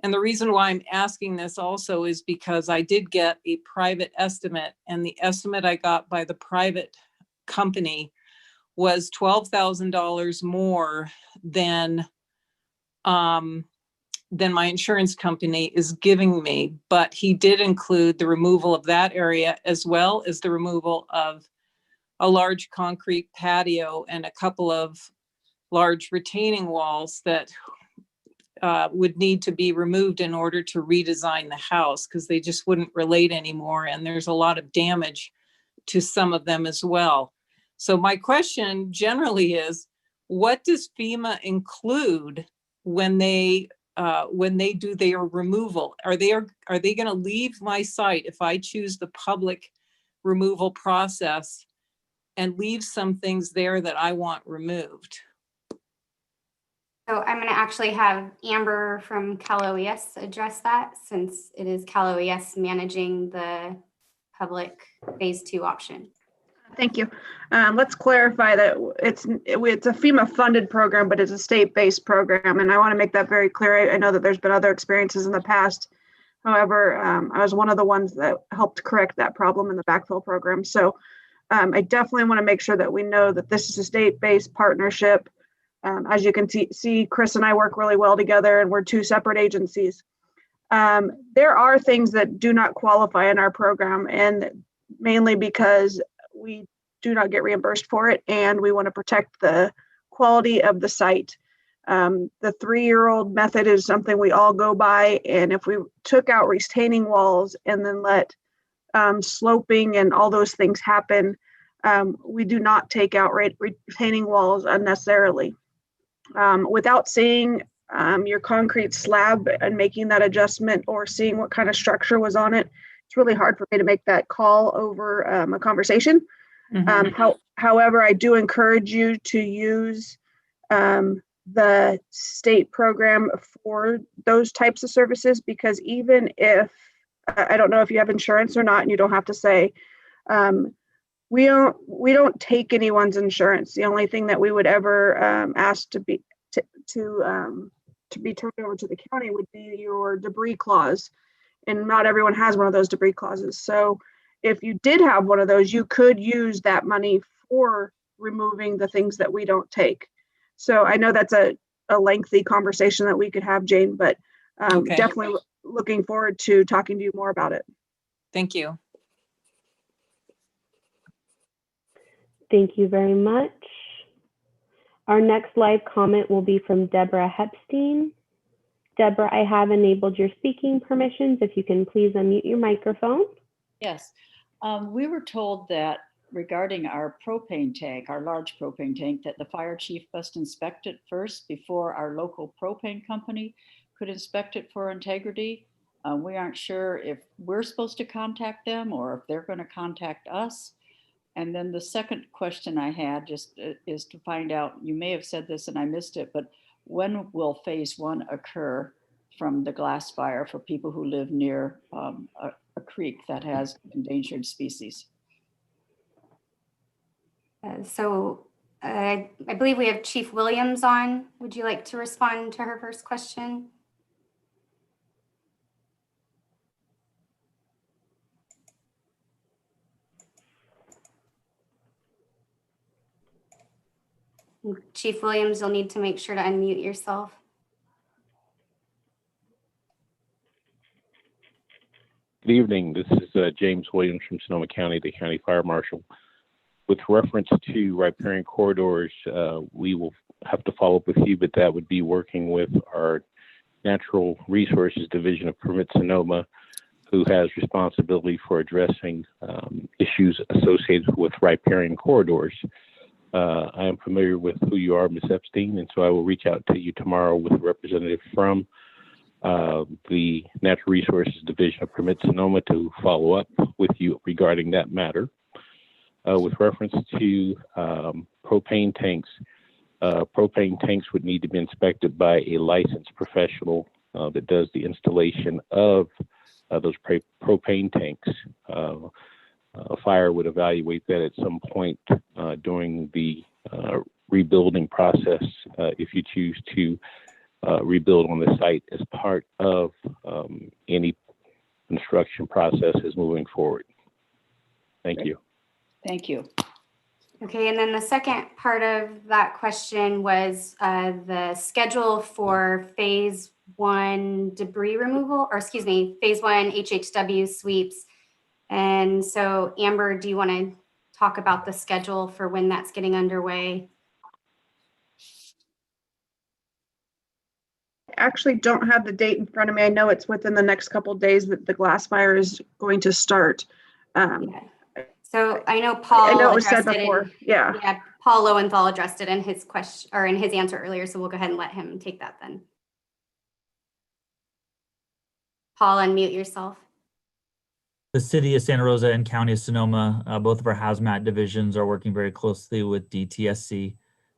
And the reason why I'm asking this also is because I did get a private estimate, and the estimate I got by the private company was $12,000 more than my insurance company is giving me. But he did include the removal of that area, as well as the removal of a large concrete patio and a couple of large retaining walls that would need to be removed in order to redesign the house, because they just wouldn't relate anymore. And there's a lot of damage to some of them as well. So my question generally is, what does FEMA include when they do their removal? Are they going to leave my site if I choose the public removal process and leave some things there that I want removed? So I'm going to actually have Amber from Cal OES address that, since it is Cal OES managing the public phase 2 option. Thank you. Let's clarify that it's a FEMA funded program, but it's a state-based program. And I want to make that very clear. I know that there's been other experiences in the past. However, I was one of the ones that helped correct that problem in the backfill program. So I definitely want to make sure that we know that this is a state-based partnership. As you can see, Chris and I work really well together, and we're two separate agencies. There are things that do not qualify in our program, and mainly because we do not get reimbursed for it, and we want to protect the quality of the site. The 3-year-old method is something we all go by, and if we took out retaining walls and then let sloping and all those things happen, we do not take out retaining walls unnecessarily. Without seeing your concrete slab and making that adjustment, or seeing what kind of structure was on it, it's really hard for me to make that call over a conversation. Mm-hmm. However, I do encourage you to use the state program for those types of services, because even if, I don't know if you have insurance or not, and you don't have to say, we don't take anyone's insurance. The only thing that we would ever ask to be turned over to the county would be your debris clause. And not everyone has one of those debris clauses. So if you did have one of those, you could use that money for removing the things that we don't take. So I know that's a lengthy conversation that we could have, Jane, but okay. Definitely looking forward to talking to you more about it. Thank you. Thank you very much. Our next live comment will be from Deborah Hepstein. Deborah, I have enabled your speaking permissions. If you can please unmute your microphone. Yes, we were told that regarding our propane tank, our large propane tank, that the fire chief must inspect it first before our local propane company could inspect it for integrity. We aren't sure if we're supposed to contact them or if they're going to contact us. And then the second question I had just is to find out, you may have said this and I missed it, but when will phase 1 occur from the glass fire for people who live near a creek that has endangered species? I believe we have Chief Williams on. Would you like to respond to her first question? Chief Williams, you'll need to make sure to unmute yourself. Good evening. This is James Williams from Sonoma County, the County Fire Marshal. With reference to riparian corridors, we will have to follow up with you, but that would be working with our Natural Resources Division of Permit Sonoma, who has responsibility for addressing issues associated with riparian corridors. I am familiar with who you are, Ms. Epstein, and so I will reach out to you tomorrow with a representative from the Natural Resources Division of Permit Sonoma to follow up with you regarding that matter. With reference to propane tanks would need to be inspected by a licensed professional that does the installation of those propane tanks. Fire would evaluate that at some point during the rebuilding process if you choose to rebuild on the site as part of any construction processes moving forward. Thank you. Thank you. Okay, and then the second part of that question was the schedule for phase 1 debris removal, or excuse me, phase 1 HHW sweeps. And so Amber, do you want to talk about the schedule for when that's getting underway? I actually don't have the date in front of me. I know it's within the next couple of days that the glass fire is going to start. So I know Paul. I know it was said before. Yeah, Paul Lowenthal addressed it in his question or in his answer earlier. So we'll go ahead and let him take that then. Paul, unmute yourself. The City of Santa Rosa and County of Sonoma, both of our hazmat divisions are working very closely with DTSC.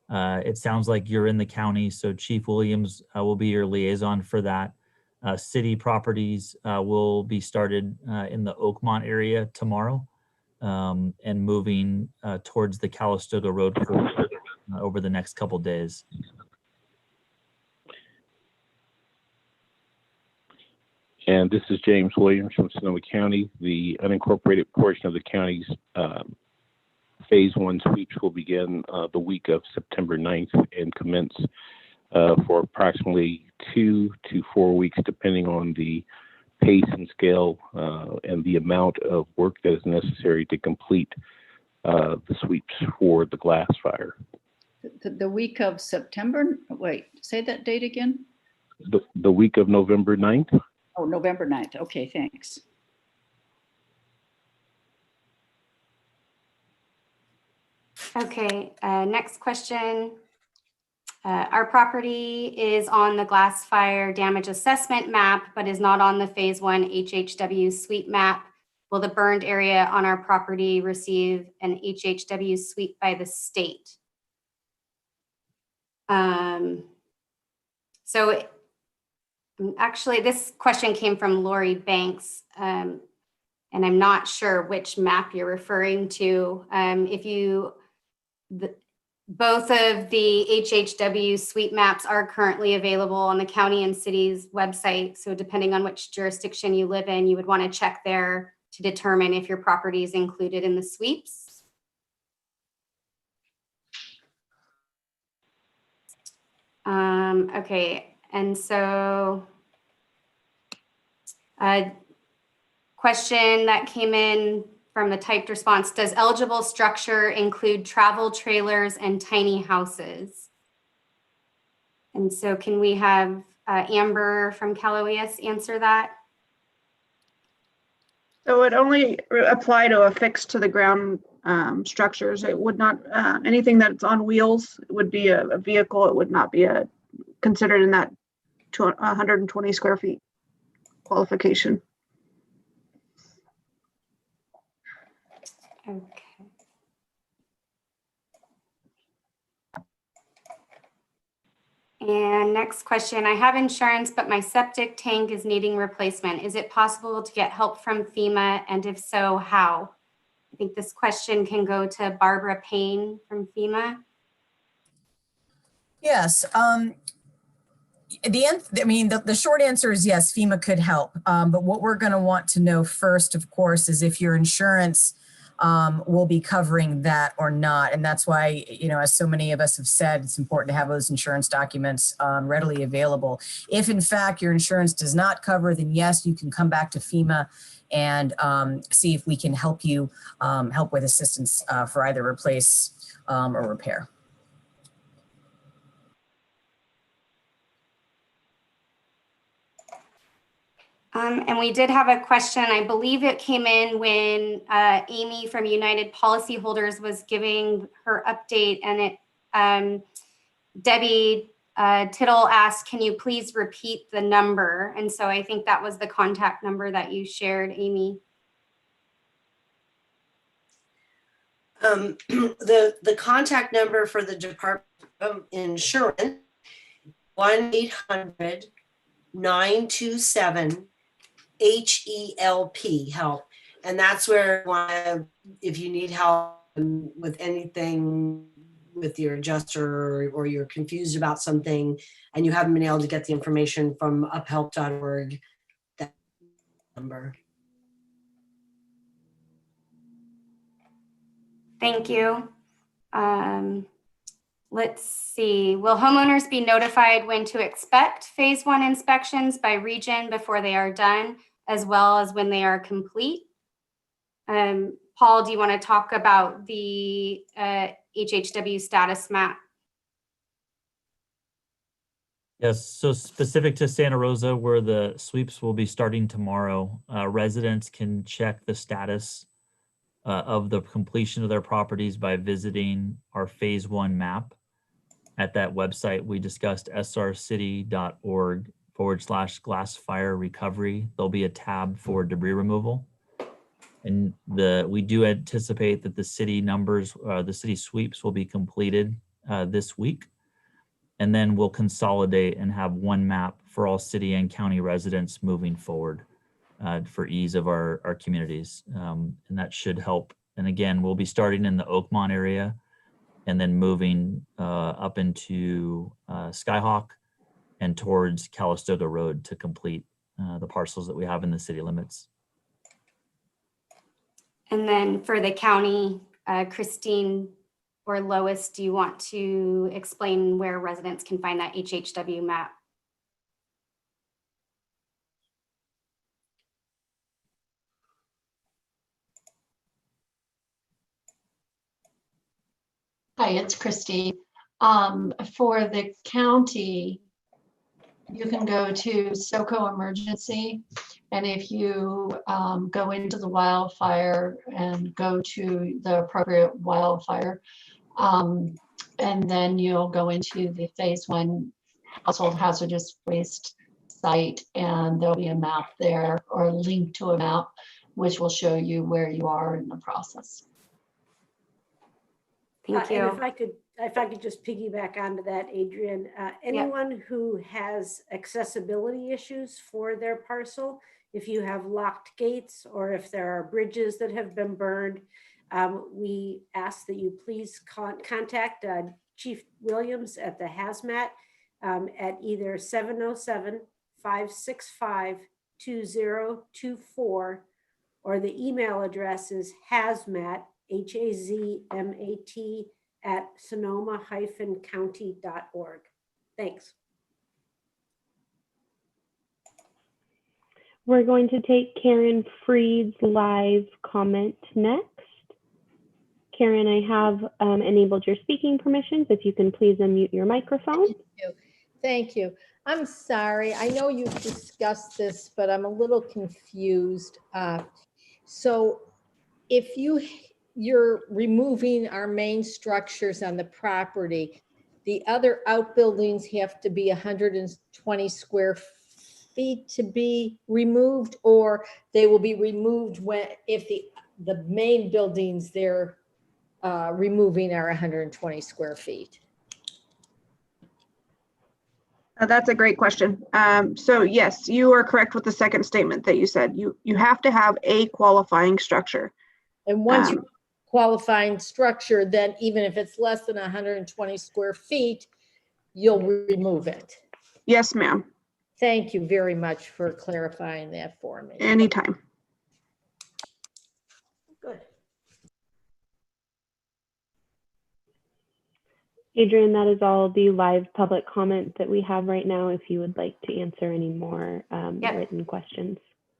It sounds like you're in the county, so Chief Williams will be your liaison for that. City properties will be started in the Oakmont area tomorrow and moving towards the Calistoga Road corridor over the next couple days. And this is James Williams from Sonoma County. The unincorporated portion of the county's phase 1 sweeps will begin the week of September 9th and commence for approximately 2 to 4 weeks, depending on the pace and scale and the amount of work that is necessary to complete the sweeps for the glass fire. The week of September, wait, say that date again? The week of November 9th. Oh, November 9th. Okay, thanks. Okay, next question. Our property is on the glass fire damage assessment map, but is not on the phase 1 HHW sweep map. Will the burned area on our property receive an HHW sweep by the state? So actually, this question came from Lori Banks, and I'm not sure which map you're referring to. Both of the HHW sweep maps are currently available on the county and city's website. So depending on which jurisdiction you live in, you would want to check there to determine if your property is included in the sweeps. Okay, and so a question that came in from the typed response: does eligible structure include travel trailers and tiny houses? And so can we have Amber from Caloius answer that? So it only apply to affixed to the ground structures. It would not, anything that's on wheels would be a vehicle. It would not be considered in that 120 square feet qualification. Okay. And next question, I have insurance, but my septic tank is needing replacement. Is it possible to get help from FEMA? And if so, how? I think this question can go to Barbara Payne from FEMA. Yes. The short answer is yes, FEMA could help. But what we're going to want to know first, of course, is if your insurance will be covering that or not. And that's why, as so many of us have said, it's important to have those insurance documents readily available. If in fact your insurance does not cover, then yes, you can come back to FEMA and see if we can help you help with assistance for either replace or repair. And we did have a question. I believe it came in when Amy from United Policyholders was giving her update, and Debbie Tittle asked, "Can you please repeat the number?" And so I think that was the contact number that you shared, Amy. The contact number for the Department of Insurance, 1-800-927-HELP, help. And that's where if you need help with anything with your adjuster, or you're confused about something and you haven't been able to get the information from uphelp.org, that number. Thank you. Let's see. Will homeowners be notified when to expect phase 1 inspections by region before they are done, as well as when they are complete? Paul, do you want to talk about the HHW status map? Yes, so specific to Santa Rosa, where the sweeps will be starting tomorrow, residents can check the status of the completion of their properties by visiting our phase 1 map. At that website, we discussed srcity.org/glass fire recovery. There'll be a tab for debris removal. And we do anticipate that the city sweeps will be completed this week. And then we'll consolidate and have one map for all city and county residents moving forward for ease of our communities. And that should help. And again, we'll be starting in the Oakmont area and then moving up into Skyhawk and towards Calistoga Road to complete the parcels that we have in the city limits. And then for the county, Christine or Lois, do you want to explain where residents can find that HHW map? Hi, it's Christine. For the county, you can go to SoCo Emergency, and if you go into the wildfire and go to the appropriate wildfire, and then you'll go into the phase 1 household hazardous waste site, and there'll be a map there, or a link to a map, which will show you where you are in the process. Thank you. And if I could just piggyback onto that, Adrian, anyone who has accessibility issues for their parcel, if you have locked gates or if there are bridges that have been burned, we ask that you please contact Chief Williams at the hazmat at either 707-565-2024, or the email address is hazmat, HAZMAT, at sonoma-county.org. Thanks. We're going to take Karen Freed's live comment next. Karen, I have enabled your speaking permissions. If you can please unmute your microphone. Thank you. I'm sorry. I know you've discussed this, but I'm a little confused. So if you're removing our main structures on the property, the other outbuildings have to be 120 square feet to be removed, or they will be removed if the main buildings they're removing are 120 square feet? That's a great question. So yes, you are correct with the second statement that you said. You have to have a qualifying structure. And once you qualifying structure, then even if it's less than 120 square feet, you'll remove it. Yes, ma'am. Thank you very much for clarifying that for me. Anytime. Good. Adrian, that is all the live public comment that we have right now, if you would like to answer any more written questions.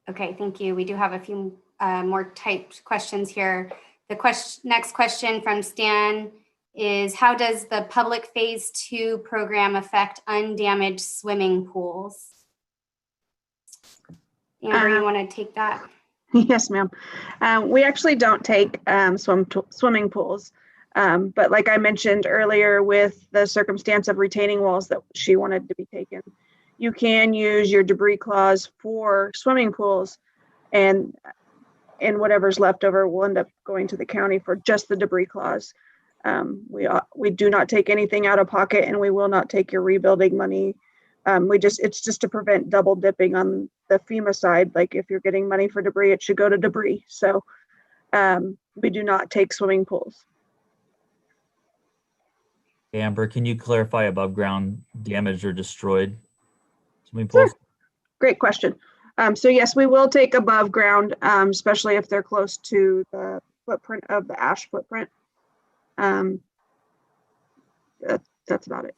Okay, thank you. We do have a few more typed questions here. The next question from Stan is, how does the public phase 2 program affect undamaged swimming pools? Amber, you want to take that? Yes, ma'am. We actually don't take swimming pools. But like I mentioned earlier with the circumstance of retaining walls that she wanted to be taken, you can use your debris clause for swimming pools, and whatever's left over will end up going to the county for just the debris clause. We do not take anything out of pocket, and we will not take your rebuilding money. It's just to prevent double dipping on the FEMA side. Like if you're getting money for debris, it should go to debris. So we do not take swimming pools. Amber, can you clarify above ground damaged or destroyed swimming pools? Sure. Great question. So yes, we will take above ground, especially if they're close to the footprint of the ash footprint. That's about it.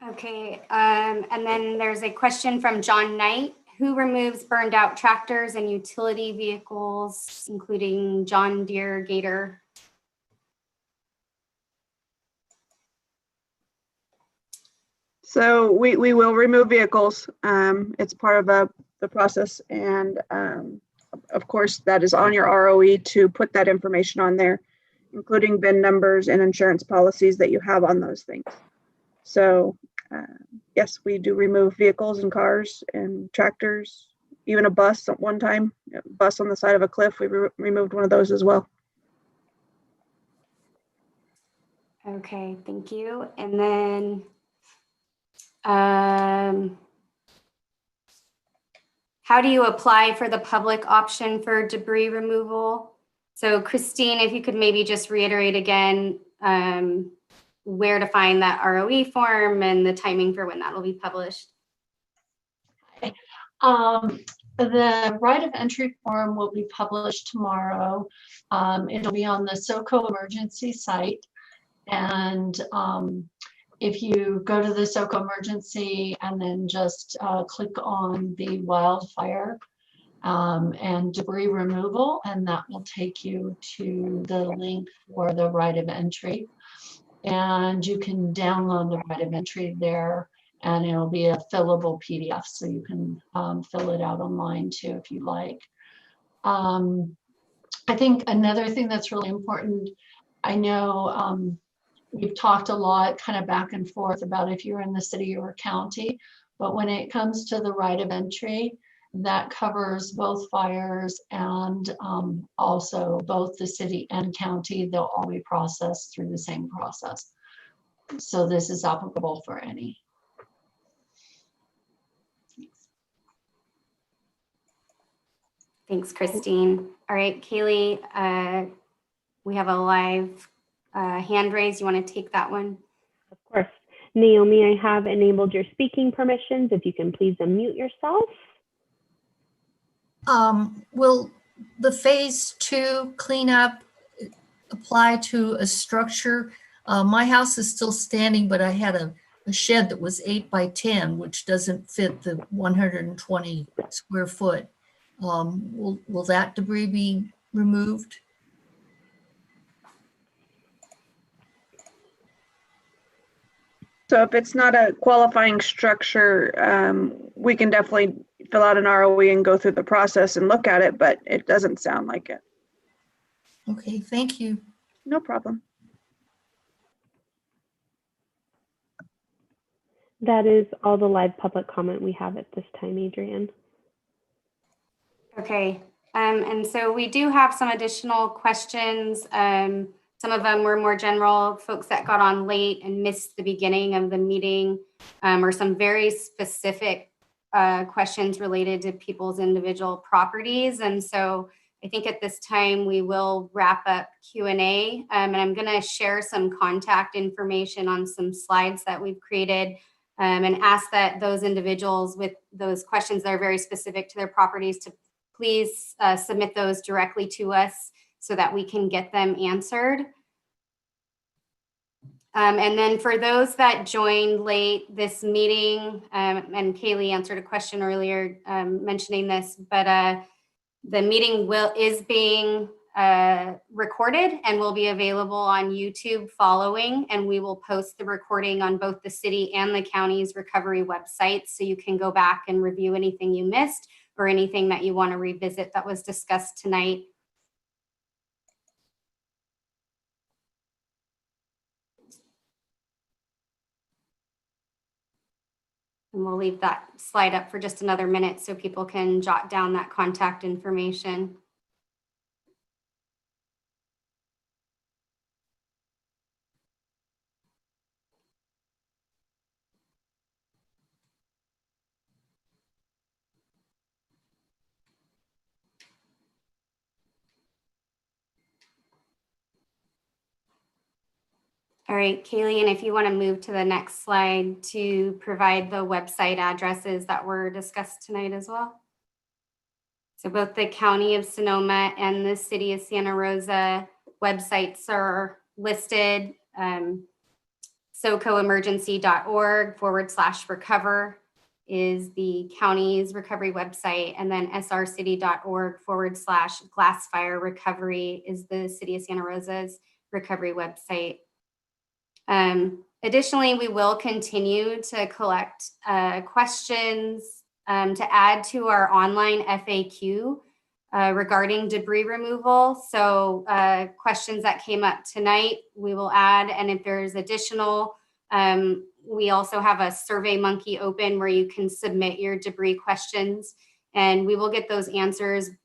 Okay, and then there's a question from John Knight. Who removes burned out tractors and utility vehicles, including John Deere, Gator? So we will remove vehicles. It's part of the process. And of course, that is on your ROE to put that information on there, including VIN numbers and insurance policies that you have on those things. So yes, we do remove vehicles and cars and tractors, even a bus at one time, a bus on the side of a cliff. We removed one of those as well. Okay, thank you. And then how do you apply for the public option for debris removal? So Christine, if you could maybe just reiterate again where to find that ROE form and the timing for when that will be published. The right of entry form will be published tomorrow. It'll be on the SoCo emergency site. And if you go to the SoCo emergency and then just click on the wildfire and debris removal, and that will take you to the link for the right of entry. And you can download the right of entry there, and it'll be a fillable PDF, so you can fill it out online too if you like. I think another thing that's really important, I know we've talked a lot kind of back and forth about if you're in the city or county, but when it comes to the right of entry, that covers both fires and also both the city and county. They'll all be processed through the same process. So this is applicable for any. Thanks, Christine. All right, Kaylee, we have a live hand raised. You want to take that one? Of course. Naomi, I have enabled your speaking permissions. If you can please unmute yourself. Will the phase 2 cleanup apply to a structure? My house is still standing, but I had a shed that was 8 by 10, which doesn't fit the 120 square foot. Will that debris be removed? So if it's not a qualifying structure, we can definitely fill out an ROE and go through the process and look at it, but it doesn't sound like it. Okay, thank you. No problem. That is all the live public comment we have at this time, Adrian. Okay, and so we do have some additional questions. Some of them were more general, folks that got on late and missed the beginning of the meeting, or some very specific questions related to people's individual properties. And so I think at this time we will wrap up Q&A, and I'm going to share some contact information on some slides that we've created, and ask that those individuals with those questions that are very specific to their properties to please submit those directly to us so that we can get them answered. And then for those that joined late this meeting, and Kaylee answered a question earlier mentioning this, but the meeting is being recorded and will be available on YouTube following, and we will post the recording on both the city and the county's recovery websites, so you can go back and review anything you missed or anything that you want to revisit that was discussed tonight. And we'll leave that slide up for just another minute so people can jot down that contact information. All right, Kaylee, and if you want to move to the next slide to provide the website addresses that were discussed tonight as well. So both the County of Sonoma and the City of Santa Rosa websites are listed. socoemergency.org/recover is the county's recovery website, and then srcity.org/glassfire recovery is the City of Santa Rosa's recovery website. Additionally, we will continue to collect questions to add to our online FAQ regarding debris removal. So questions that came up tonight, we will add. And if there's additional, we also have a Survey Monkey open where you can submit your debris questions, and we will get those answered,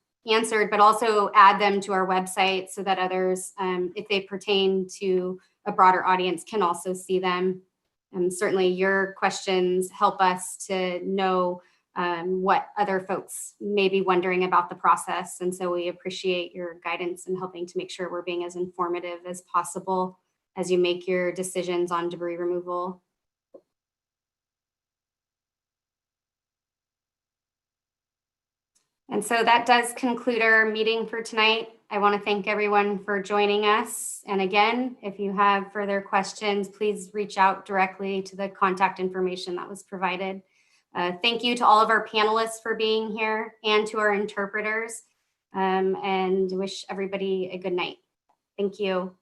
but also add them to our website so that others, if they pertain to a broader audience, can also see them. And certainly your questions help us to know what other folks may be wondering about the process. And so we appreciate your guidance in helping to make sure we're being as informative as possible as you make your decisions on debris removal. And so that does conclude our meeting for tonight. I want to thank everyone for joining us. And again, if you have further questions, please reach out directly to the contact information that was provided. Thank you to all of our panelists for being here and to our interpreters, and wish everybody a good night. Thank you.